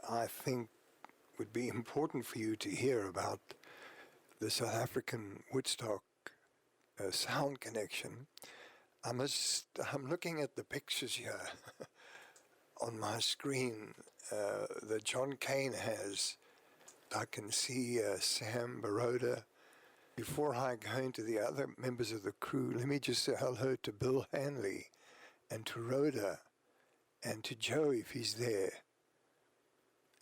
I think would be important for you to hear about the South African Woodstock sound connection, I'm looking at the pictures here on my screen that John Kane has. I can see Sam Baroda. Before I go into the other members of the crew, let me just say hello to Bill Hanley and to Rhoda and to Joe if he's there,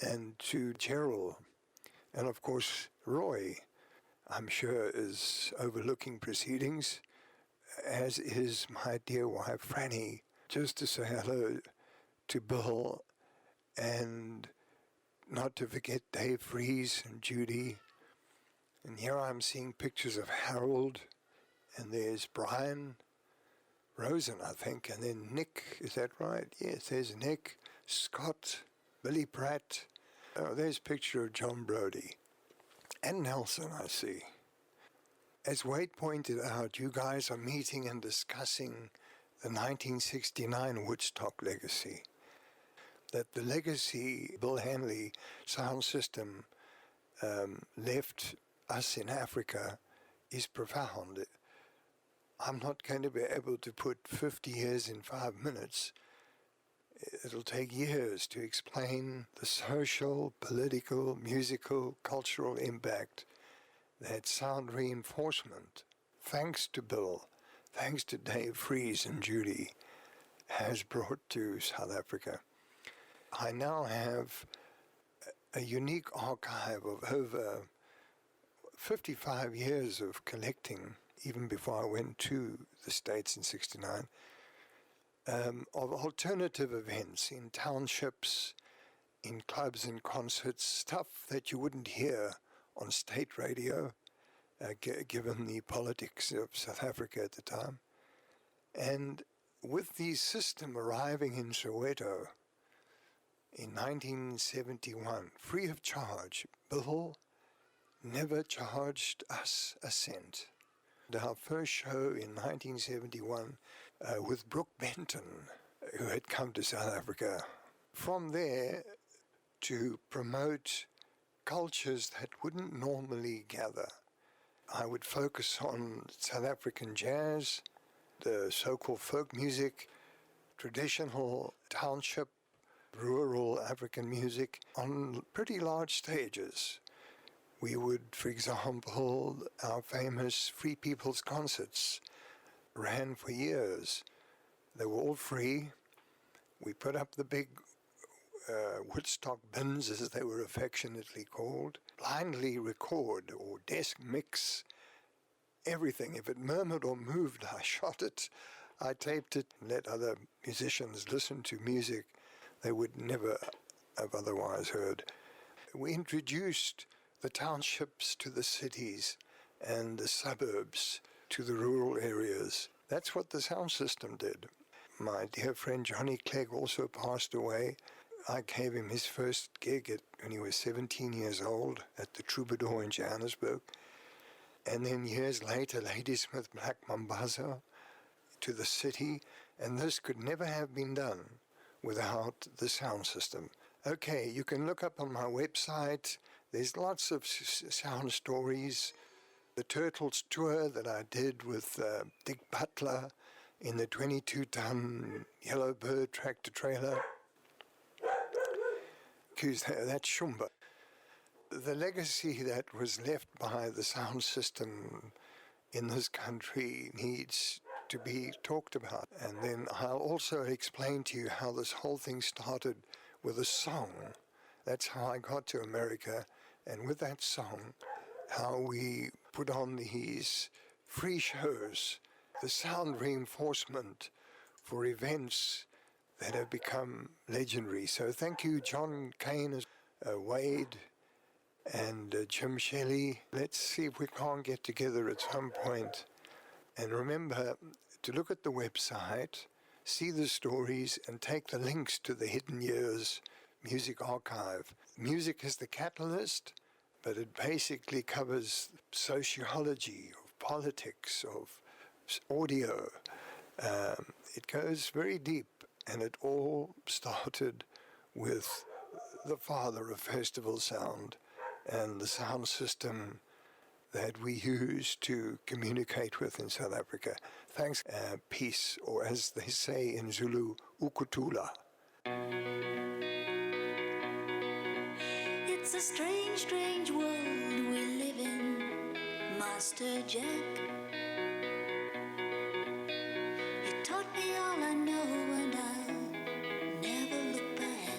and to Gerald, and of course Roy, I'm sure is overlooking proceedings, as is my dear wife Franny. Just to say hello to Bill, and not to forget Dave Fries and Judy. And here I'm seeing pictures of Harold, and there's Brian, Rosen, I think, and then Nick, is that right? Yes, there's Nick, Scott, Billy Pratt. Oh, there's a picture of John Brody. And Nelson, I see. As Wade pointed out, you guys are meeting and discussing the 1969 Woodstock legacy. That the legacy Bill Hanley sound system left us in Africa is profound. I'm not going to be able to put 50 years in 5 minutes. It'll take years to explain the social, political, musical, cultural impact that sound reinforcement, thanks to Bill, thanks to Dave Fries and Judy, has brought to South Africa. I now have a unique archive of over 55 years of collecting, even before I went to the States in '69, of alternative events in townships, in clubs and concerts, stuff that you wouldn't hear on state radio, given the politics of South Africa at the time. And with the system arriving in Soweto in 1971, free of charge, Bill never charged us a cent. Our first show in 1971 with Brooke Benton, who had come to South Africa. From there, to promote cultures that wouldn't normally gather, I would focus on South African jazz, the so-called folk music, traditional township, rural African music on pretty large stages. We would, for example, our famous Free People's Concerts ran for years. They were all free. We put up the big Woodstock bins, as they were affectionately called, blindly record or desk mix everything. If it murmured or moved, I shot it, I taped it, and let other musicians listen to music they would never have otherwise heard. We introduced the townships to the cities and the suburbs to the rural areas. That's what the sound system did. My dear friend Johnny Clegg also passed away. I gave him his first gig when he was 17 years old at the Troubadour in Johannesburg. And then years later, Ladysmith Black Mambazo to the city. And this could never have been done without the sound system. Okay, you can look up on my website. There's lots of sound stories. The Turtles tour that I did with Dick Butler in the 22-ton Yellowbird tractor-trailer. That's Shumba. The legacy that was left by the sound system in this country needs to be talked about. And then I'll also explain to you how this whole thing started with a song. That's how I got to America. And with that song, how we put on these free shows, the sound reinforcement for events that have become legendary. So thank you, John Kane, Wade, and Jim Shelley. Let's see if we can't get together at some point. And remember to look at the website, see the stories, and take the links to the Hidden Years Music Archive. Music is the catalyst, but it basically covers sociology, of politics, of audio. It goes very deep, and it all started with the father of festival sound and the sound system that we use to communicate with in South Africa. Thanks, peace, or as they say in Zulu, ukutula. It's a strange, strange world we live in, Master Jack. You taught me all I know and I'll never look back.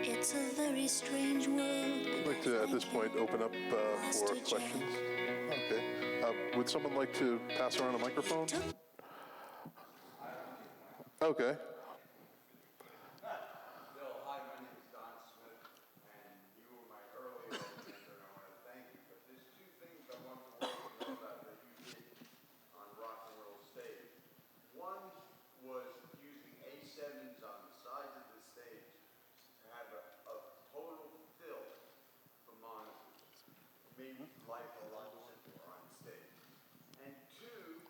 It's a very strange world. I'd like to, at this point, open up for questions. Okay. Would someone like to pass around a microphone? Okay. like the luncheon or on stage. And two,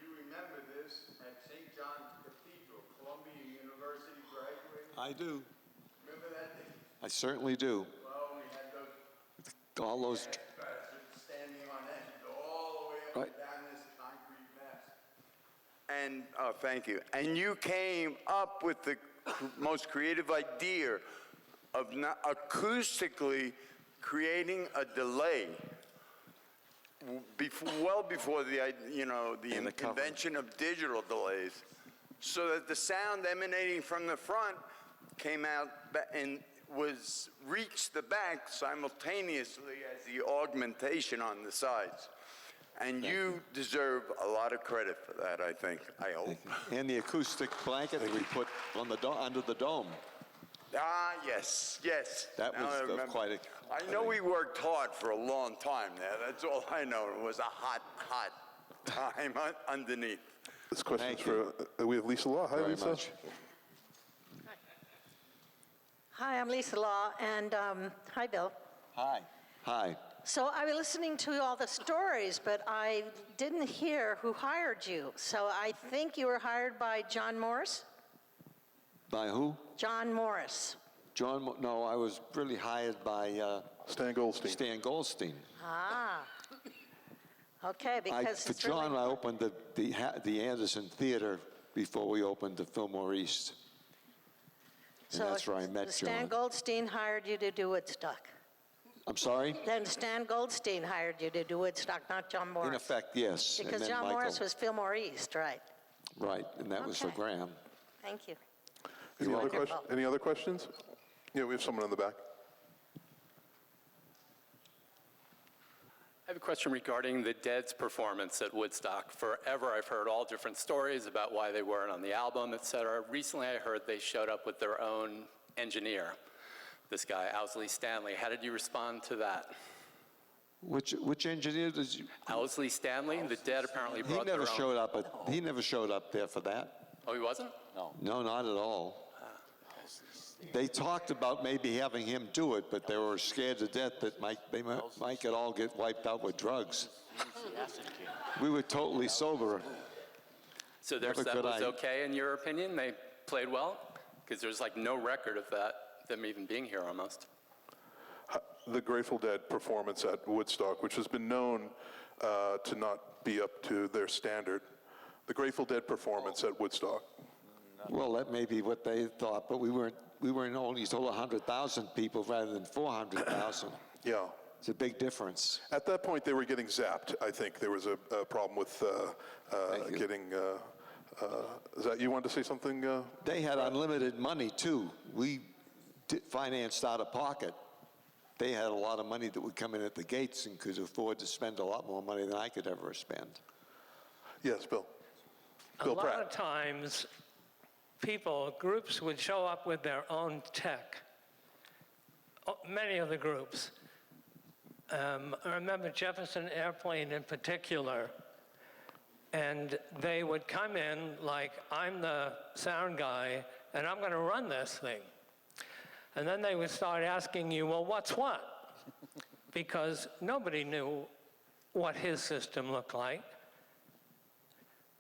you remember this at St. John's Cathedral, Columbia University graduated. I do. Remember that day? I certainly do. Well, we had those All those, bastards standing on end all the way up Right. and down this concrete mess. And, oh, thank you. And you came up with the most creative idea of not acoustically creating a delay well before the invention of digital delays, so that the sound emanating from the front came out and reached the back simultaneously as the augmentation on the sides. And you deserve a lot of credit for that, I think, I hope. and the acoustic blanket that we put on the under the dome. Ah, yes, yes. That Now was I remember. quite a... I know we worked hard for a long time there. That's all I know. It was a hot, hot time underneath. This question is Thank for, we have Lisa Law. Hi, Very Lisa. much. Hi, I'm Lisa Law, and hi, Bill. Hi. Hi. So I was listening to all the stories, but I didn't hear who hired you. So I think you were hired by John Morris? By who? John Morris. No, I was really hired by Stan Goldstein. Stan Goldstein. Ah. Okay, because For it's John, really... I opened the Anderson Theater before we opened the Fillmore East. And that's where I met Stan John. Goldstein hired you to do Woodstock. I'm sorry? Then Stan Goldstein hired you to do Woodstock, not John Morris. In effect, yes. And Because then John Michael. Morris was Fillmore East, right? Right, and that was for Okay. Graham. Thank you. Any other questions? Yeah, we have someone in the back. I have a question regarding the Dead's performance at Woodstock. Forever I've heard all different stories about why they weren't on the album, et cetera. Recently I heard they showed up with their own engineer, this guy, Owsley Stanley. How did you respond to that? Which engineer did you? Owsley Stanley, the Dead apparently He brought their never own. showed up. He never showed up there for that. Oh, he wasn't? No, not at all. They talked about maybe having him do it, but they were scared to death that they might all get wiped out with drugs. We were totally sober. So their Never set could was I- okay in your opinion? They played well? Because there's like no record of them even being here almost. The Grateful Dead performance at Woodstock, which has been known to not be up to their standard. The Grateful Dead performance at Woodstock. Well, that may be what they thought, but we weren't only told 100,000 people rather than 400,000. Yeah. It's a big difference. At that point, they were getting zapped. I think there was a problem with getting. Is that you wanted to say something? They had unlimited money too. We financed out of pocket. They had a lot of money that would come in at the gates and could afford to spend a lot more money than I could ever spend. Yes, Bill. A Bill lot Pratt. of times, groups would show up with their own tech. Many of the groups. I remember Jefferson Airplane in particular, and they would come in like, I'm the sound guy, and I'm going to run this thing. And then they would start asking you, well, what's what? Because nobody knew what his system looked like.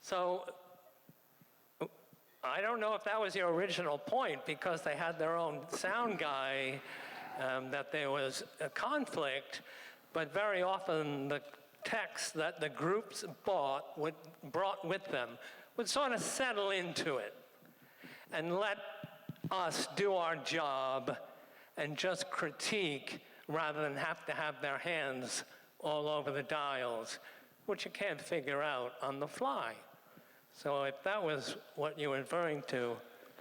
So I don't know if that was your original point, because they had their own sound guy, that there was a conflict, but very often the techs that the groups brought with them would sort of settle into it and let us do our job and just critique rather than have to have their hands all over the dials, which you can't figure out on the fly. So if that was what you were referring to,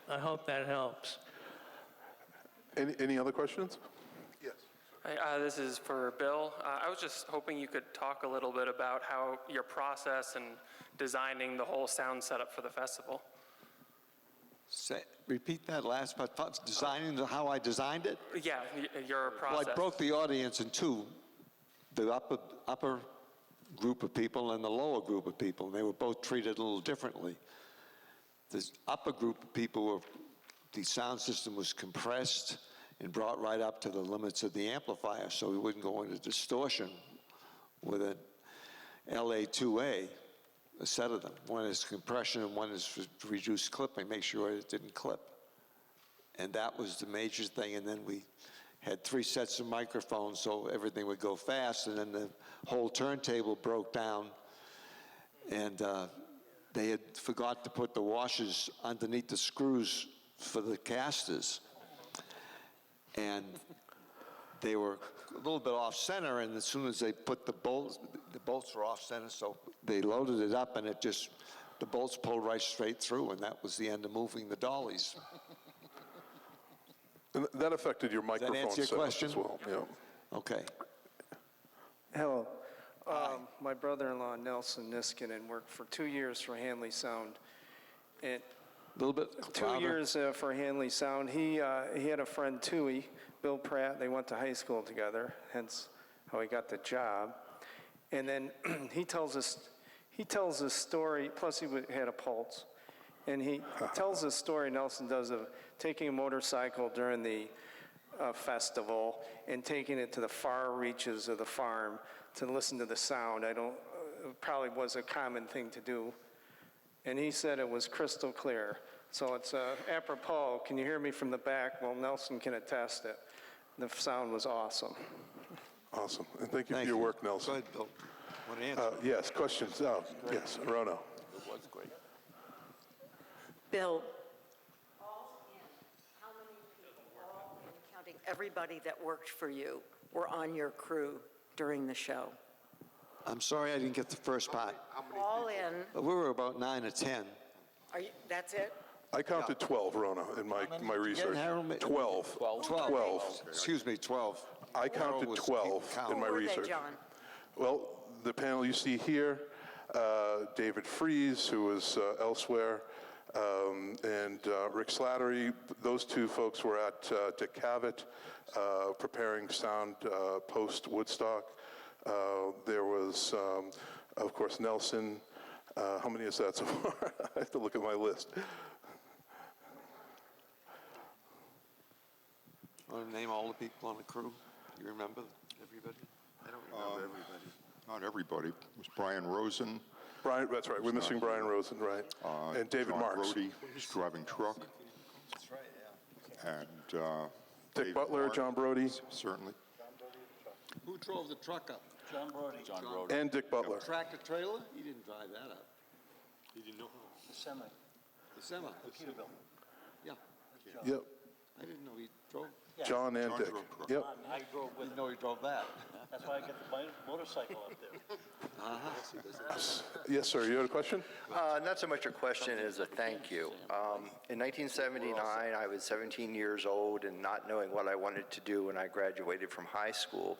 I hope that helps. Any other questions? Yes. Hi, this is for Bill. I was just hoping you could talk a little bit about how your process in designing the whole sound setup for the festival. Repeat that last part. How I designed it? Yeah, your process. Well, I broke the audience in two. The upper group of people and the lower group of people, and they were both treated a little differently. The upper group of people the sound system was compressed, and brought right up to the limits of the amplifier so we wouldn't go into distortion with an LA2A, a set of them. One is compression and one is reduced clipping, make sure it didn't clip. And that was the major thing. And then we had 3 sets of microphones so everything would go fast, and then the whole turntable broke down, and they had forgot to put the washers underneath the screws for the casters. And they were a little bit off center, and as soon as they put the bolts were off center, so they loaded it up, and the bolts pulled right straight through, and that was the end of moving the dollies. And that affected your microphone answer your setup question? as well. Yeah. Okay. Hello. My brother-in-law, Nelson Niskanen, worked for 2 years for Hanley Sound. And a little bit 2 years for Hanley Sound. He had a friend, Tui, Bill Pratt. They went to high school together, hence how he got the job. And then he tells a story, plus he had a pulse. And he tells a story, Nelson does, of taking a motorcycle during the festival and taking it to the far reaches of the farm to listen to the sound. It probably was a common thing to do. And he said it was crystal clear. So it's apropos, can you hear me from the back? Well, Nelson can attest it. The sound was awesome. Awesome. And thank you for your work, Nelson. Go ahead, Bill. Want to answer? Yes, questions? Oh, yes, Rono. It was great. Bill, all in, how many people, all in, counting everybody that worked for you, were on your crew during the show? I'm sorry I didn't get the first part. All in. We were about 9 or 10. That's it? I counted 12, Rono, in my research. 12. 12. Excuse me, 12. I counted 12 in my Who were research. they, John? Well, the panel you see here, David Fries, who was elsewhere, and Rick Slattery, those 2 folks were at DeKalb preparing sound post-Woodstock. There was, of course, Nelson. How many is that so far? I have to look at my list. Want to name all the people on the crew? You remember everybody? I don't remember everybody. Not everybody. It was Brian Rosen. Brian, that's right. We're missing Brian Rosen, right? And David John Marks. Brody was driving truck. That's right, yeah. And Dick Dave Butler, Mark, John Brody. Certainly. Who drove the truck up? John Brody. John Brody. And Dick Butler. Tractor trailer? He didn't drive that up. He didn't know. The semi, The semi. the Peterbilt. Yeah. Yep. I didn't know he drove. John and Dick. drove truck. Yep. I drove with Didn't him. know he drove that. That's why I get my motorcycle up there. Yes, sir. You had a question? Not so much a question as a thank you. In 1979, I was 17 years old and not knowing what I wanted to do when I graduated from high school.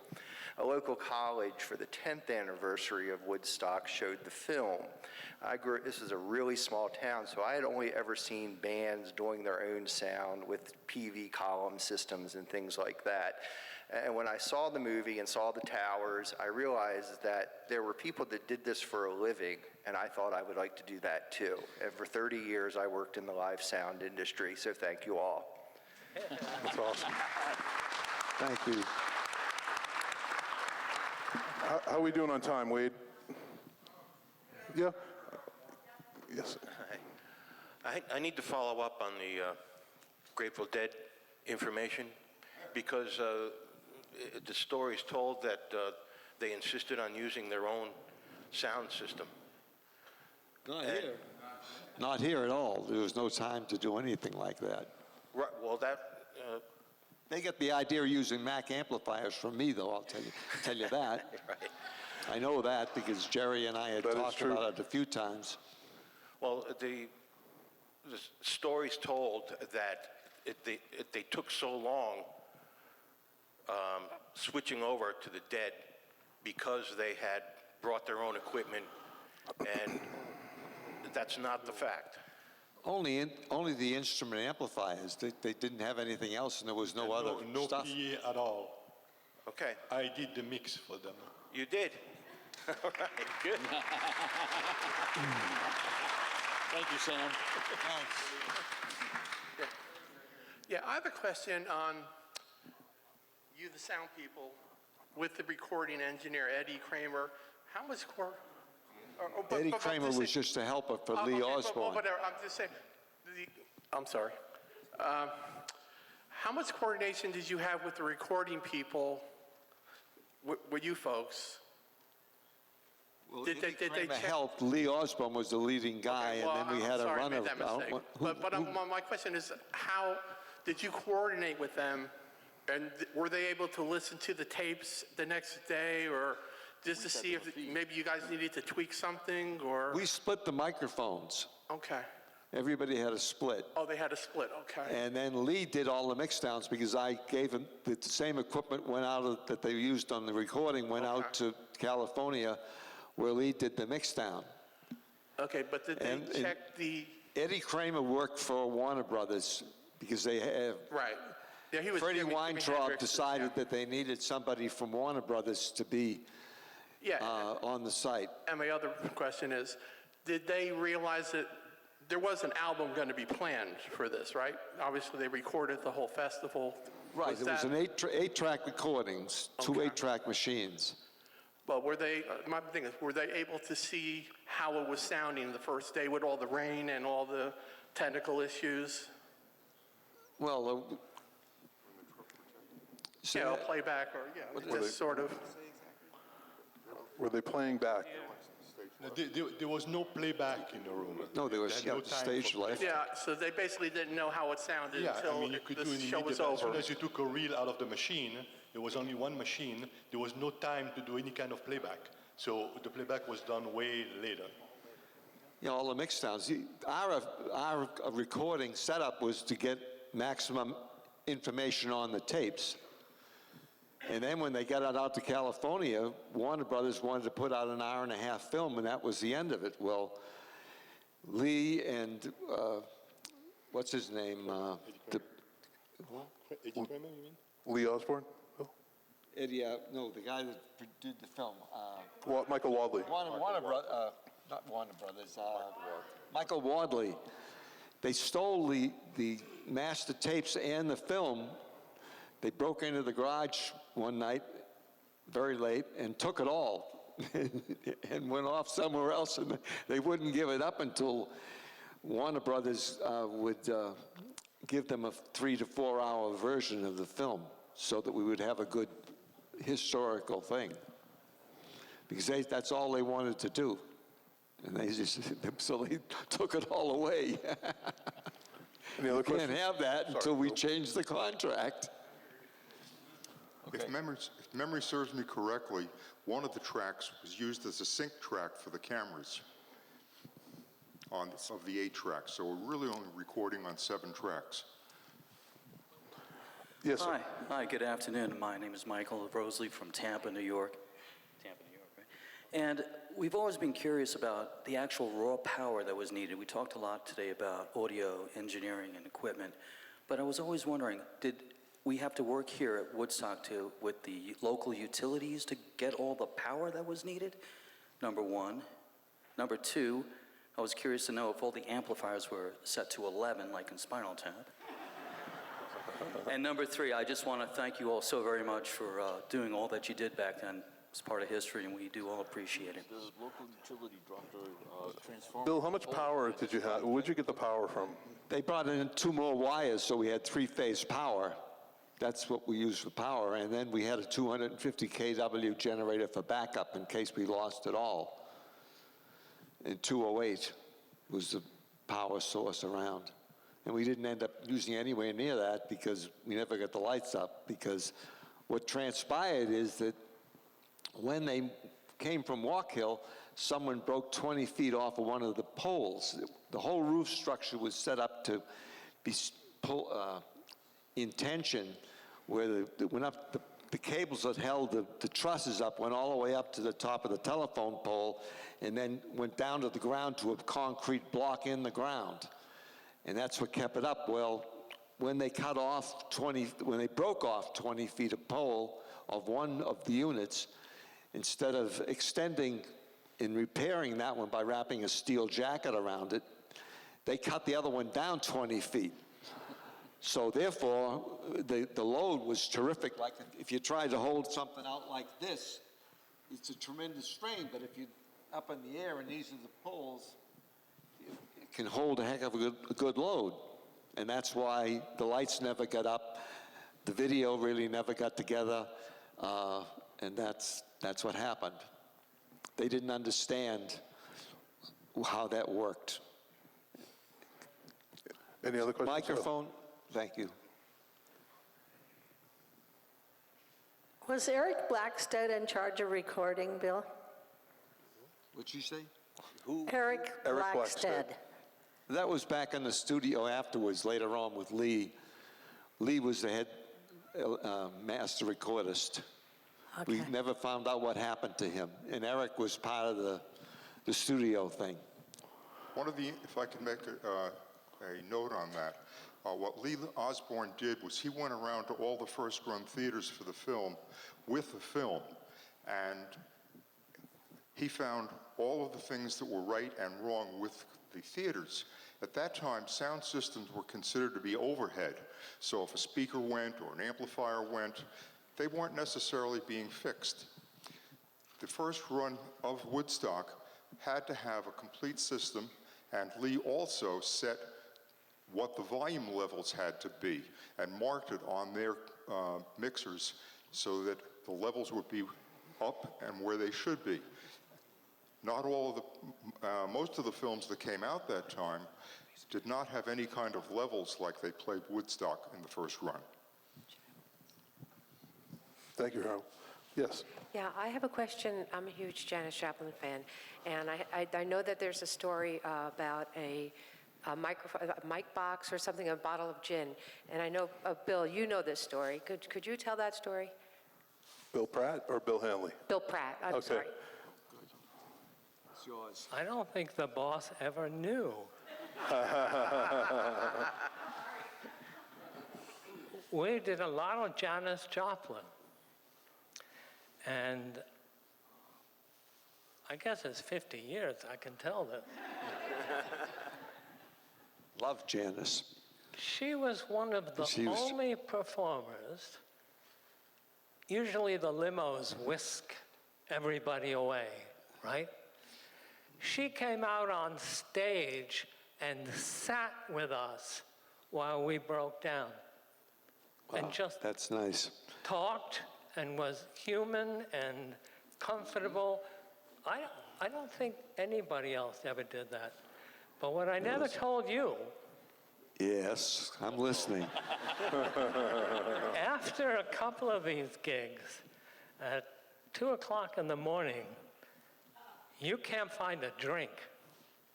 A local college for the 10th anniversary of Woodstock showed the film. This is a really small town, so I had only ever seen bands doing their own sound with PV column systems and things like that. And when I saw the movie and saw the towers, I realized that there were people that did this for a living, and I thought I would like to do that too. And for 30 years, I worked in the live sound industry, so thank you all. That's awesome. Thank you. How are we doing on time, Wade? Yeah? Yes, sir. I need to follow up on the Grateful Dead information because the story is told that they insisted on using their own sound system. Not here. Not here at all. There was no time to do anything like that. Right, well, that... They get the idea of using Mac amplifiers from me, though, I'll tell you that. Right. I know that because Jerry and I had talked about it a few times. Well, the story's told that they took so long switching over to the Dead because they had brought their own equipment, and that's not the fact. Only the instrument amplifiers. They didn't have anything else, and there was no other no stuff. PA at all. Okay. I did the mix for them. You did? All right, good. Thank you, Sam. Yeah, I have a question on you, the sound people, with the recording engineer, Eddie Kramer, how much Eddie Kramer was just a helper for Lee Osborne. But I'm just saying, I'm sorry. How much coordination did you have with the recording people, with you folks? Well, Eddie Kramer helped. Lee Osborne was the leading guy, and then we had a runner. I made that mistake. But my question is, how did you coordinate with them? And were they able to listen to the tapes the next day, or just to see if maybe you guys needed to tweak something, or? We split the microphones. Okay. Everybody had a split. Oh, they had a split, okay. And then Lee did all the mix downs because I gave him the same equipment that they used on the recording went out to California, where Lee did the mix down. Okay, but did they check the? Eddie Kramer worked for Warner Brothers because they have. Right. Yeah, he was. Freddie Weintraub decided that they needed somebody from Warner Brothers to be on the site. And my other question is, did they realize that there was an album going to be planned for this, right? Obviously, they recorded the whole festival. Right, there was an eight-track recordings, two 8-track machines. Well, were they, my thing is, were they able to see how it was sounding the first day with all the rain and all the technical issues? Well, playback or, just sort of. Were they playing back? No, there was no playback in the room. No, there was no stage left. Yeah, so they basically didn't know how it sounded until the show was over. As soon as you took a reel out of the machine, there was only one machine, there was no time to do any kind of playback. So the playback was done way later. Yeah, all the mix downs. Our recording setup was to get maximum information on the tapes. And then when they got it out to California, Warner Brothers wanted to put out an hour-and-a-half film, and that was the end of it. Well, Lee and, what's his name? Eddie Kramer, you mean? Lee Osborne? Oh. Eddie, no, the guy that did the film. Michael Wadley. Not Warner Brothers. Michael Wadley. They stole the master tapes and the film. They broke into the garage one night, very late, and took it all and went off somewhere else, and they wouldn't give it up until Warner Brothers would give them a 3 to 4 hour version of the film so that we would have a good historical thing. Because that's all they wanted to do. And so they took it all away. Any other questions? Can't have that until we change the contract. Okay. If memory serves me correctly, one of the tracks was used as a sync track for the cameras of the 8 tracks. So we're really only recording on 7 tracks. Yes, sir. Hi, good afternoon. My name is Michael Rosley from Tampa, New York. Right? And we've always been curious about the actual raw power that was needed. We talked a lot today about audio engineering and equipment, but I was always wondering, did we have to work here at Woodstock with the local utilities to get all the power that was needed? Number one. Number two, I was curious to know if all the amplifiers were set to 11 like in Spinal Tap. And number three, I just want to thank you all so very much for doing all that you did back then. It's part of history, and we do all appreciate it. The local utility dropped a transformer. Bill, how much power did you have? Where'd you get the power from? They brought in 2 more wires, so we had 3-phase power. That's what we used for power. And then we had a 250 kW generator for backup in case we lost it all. And 208 was the power source around. And we didn't end up using anywhere near that because we never got the lights up, because what transpired is that when they came from Walk Hill, someone broke 20 feet off of one of the poles. The whole roof structure was set up to be in tension, where the cables that held the trusses up went all the way up to the top of the telephone pole and then went down to the ground to a concrete block in the ground. And that's what kept it up. Well, when they broke off 20 feet of pole of one of the units, instead of extending and repairing that one by wrapping a steel jacket around it, they cut the other one down 20 feet. So therefore, the load was terrific. Like if you tried to hold something out like this, it's a tremendous strain, but if you're up in the air and these are the poles, it can hold a heck of a good load. And that's why the lights never got up, the video really never got together, and that's what happened. They didn't understand how that worked. Any other questions? Microphone? Thank you. Was Eric Blackstead in charge of recording, Bill? What'd you say? Eric Blackstead. That was back in the studio afterwards, later on with Lee. Lee was the head master recordist. Okay. We never found out what happened to him. And Eric was part of the studio thing. If I can make a note on that, what Lee Osborne did was he went around to all the first-run theaters for the film with the film, and he found all of the things that were right and wrong with the theaters. At that time, sound systems were considered to be overhead. So if a speaker went or an amplifier went, they weren't necessarily being fixed. The first run of Woodstock had to have a complete system, and Lee also set what the volume levels had to be and marked it on their mixers so that the levels would be up and where they should be. Not all of the, most of the films that came out that time did not have any kind of levels like they played Woodstock in the first run. Thank you, Harold. Yes. Yeah, I have a question. I'm a huge Janis Joplin fan, and I know that there's a story about a mic box or something, a bottle of gin, and I know, Bill, you know this story. Could you tell that story? Bill Pratt or Bill Hanley? Bill Pratt, I'm sorry. It's yours. I don't think the boss ever knew. We did a lot of Janis Joplin. And I guess it's 50 years, I can tell this. Love Janis. She was one of the only performers. Usually the limos whisk everybody away, right? She came out on stage and sat with us while we broke down. Wow, and just that's nice. Talked and was human and comfortable. I don't think anybody else ever did that. But what I never told you, Yes, I'm listening. after a couple of these gigs, at 2 o'clock in the morning, you can't find a drink,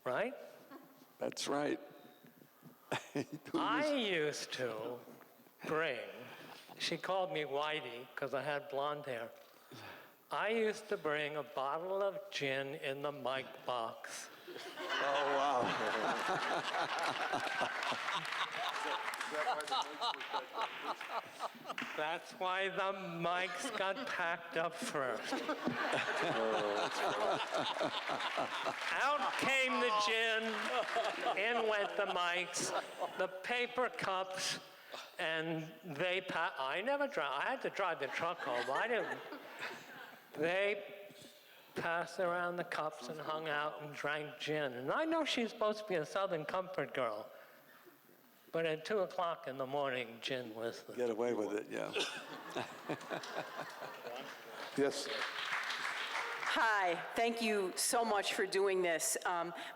right? That's right. I used to bring, she called me Whitey because I had blonde hair. I used to bring a bottle of gin in the mic box. Oh, wow. That's why the mics got packed up first. Out came the gin, in went the mics, the paper cups, and I never drive. I had to drive the truck home. I didn't. They passed around the cups and hung out and drank gin. And I know she's supposed to be a Southern comfort girl, but at 2 o'clock in the morning, gin was the... Get away with it, yeah. Yes. Hi, thank you so much for doing this.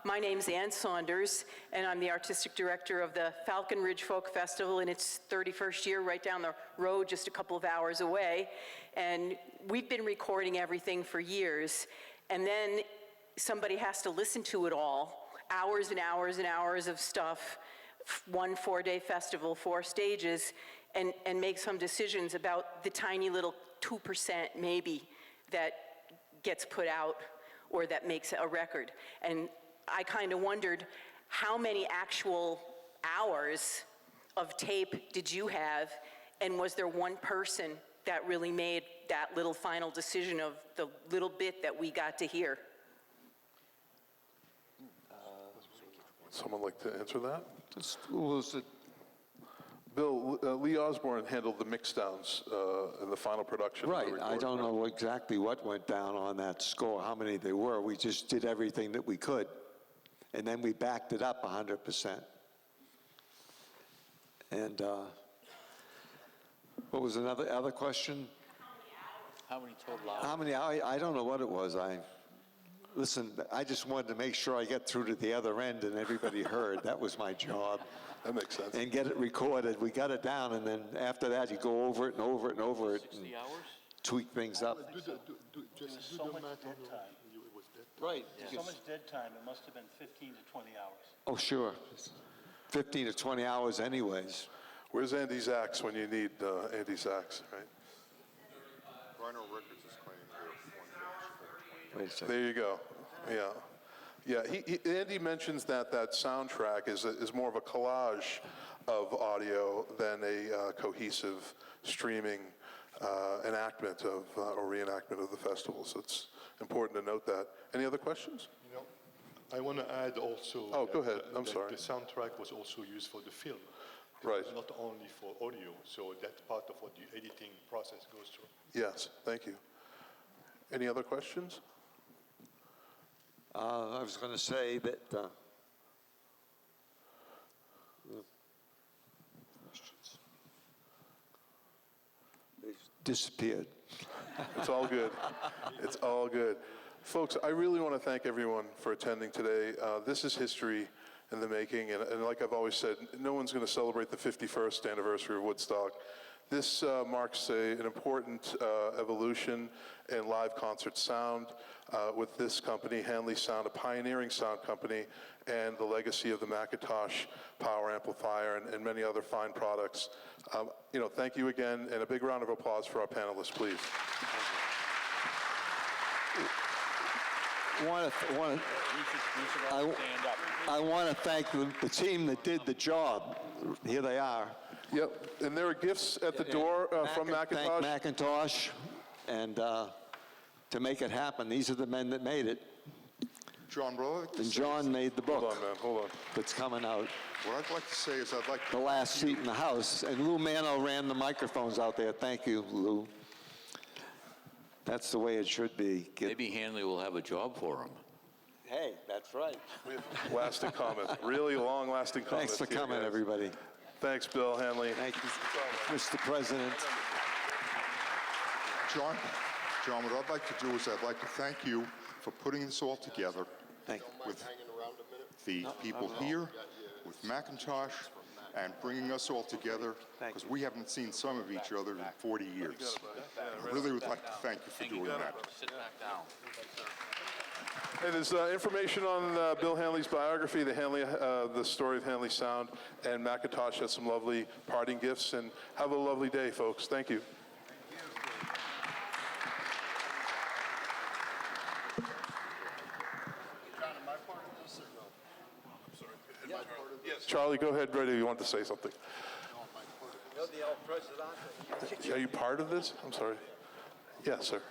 My name's Ann Saunders, and I'm the artistic director of the Falcon Ridge Folk Festival in its 31st year, right down the road, just a couple of hours away. And we've been recording everything for years, and then somebody has to listen to it all, hours and hours and hours of stuff, one 4-day festival, 4 stages, and make some decisions about the tiny little 2% maybe that gets put out or that makes a record. And I kind of wondered how many actual hours of tape did you have, and was there one person that really made that little final decision of the little bit that we got to hear? Someone like to answer that? Who was it? Bill, Lee Osborne handled the mix downs in the final production. Of the Right, I recording. don't know exactly what went down on that score, how many there were. We just did everything that we could, and then we backed it up 100%. And what was other question? How many total hours? How many, I don't know what it was. Listen, I just wanted to make sure I get through to the other end and everybody heard. That was my job. That makes sense. And get it recorded. We got it down, and then after that, you go over it and over it and over it. 60 hours? Tweak things up. There's so much dead time. Right. There's so much dead time, it must have been 15 to 20 hours. Oh, sure. 15 to 20 hours anyways. Where's Andy Zaks when you need Andy Zaks, right? Rhino Records is claiming they're 1 Wait a second. There you go. Yeah. Yeah, Andy mentions that soundtrack is more of a collage of audio than a cohesive streaming enactment of or reenactment of the festival. So it's important to note that. Any other questions? You know, I want to add also. Oh, go ahead. I'm that sorry. The soundtrack was also used for the film. Right. Not only for audio. So that's part of what the editing process goes through. Yes, thank you. Any other questions? I was going to say that they disappeared. It's all good. It's all good. Folks, I really want to thank everyone for attending today. This is history in the making, and like I've always said, no one's going to celebrate the 51st anniversary of Woodstock. This marks an important evolution in live concert sound with this company, Hanley Sound, a pioneering sound company, and the legacy of the McIntosh power amplifier and many other fine products. Thank you again, and a big round of applause for our panelists, please. I want to thank the team that did the job. Here they are. Yep, and there are gifts at the door from McIntosh. Thank McIntosh, and to make it happen, these are the men that made it. John, and John made the book. Hold on, man, hold on. That's coming out. What I'd like to say is I'd like to... The last seat in the house. And Lou Mano ran the microphones out there. Thank you, Lou. That's the way it should be. Maybe Hanley will have a job for him. Hey, that's right. We have lasting comment, really long-lasting comments. Thanks for here, coming, guys. everybody. Thanks, Bill, Hanley. Thank you, Mr. President. John, what I'd like to do is I'd like to thank you for putting this all together. Thank you. With the people here, with McIntosh, and bringing us all together, because we haven't seen some of each other in 40 years. I really would like to thank you for doing that. Sit back down. And there's information on Bill Hanley's biography, the story of Hanley Sound, and McIntosh has some lovely parting gifts. And have a lovely day, folks. Thank you. Charlie, go ahead, Brady, you want to say something. Are you part of this? I'm sorry. Yes, sir.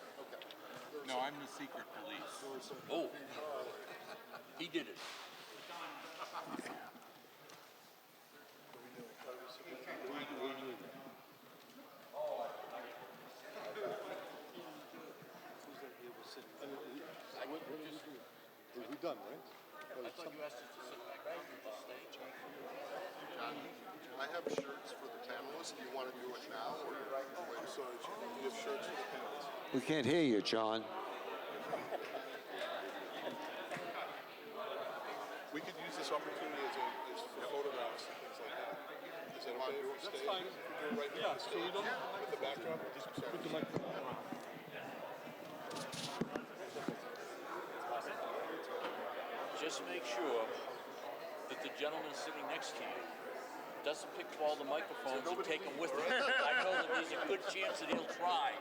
No, I'm the secret police. Oh, he did it. We're done, right? I thought you asked us to sit back down at the stage. I have shirts for the panelists. Do you want to do it now or wait? I'm sorry, you have shirts for the panelists? We can't hear you, John. We could use this opportunity as for photographs and things like that. Is that okay? That's fine. Do it right now. So you don't with the backdrop. Just put the microphone on. Just make sure that the gentleman sitting next to you doesn't pick up all the microphones and take them with him. I know that there's a good chance that he'll try.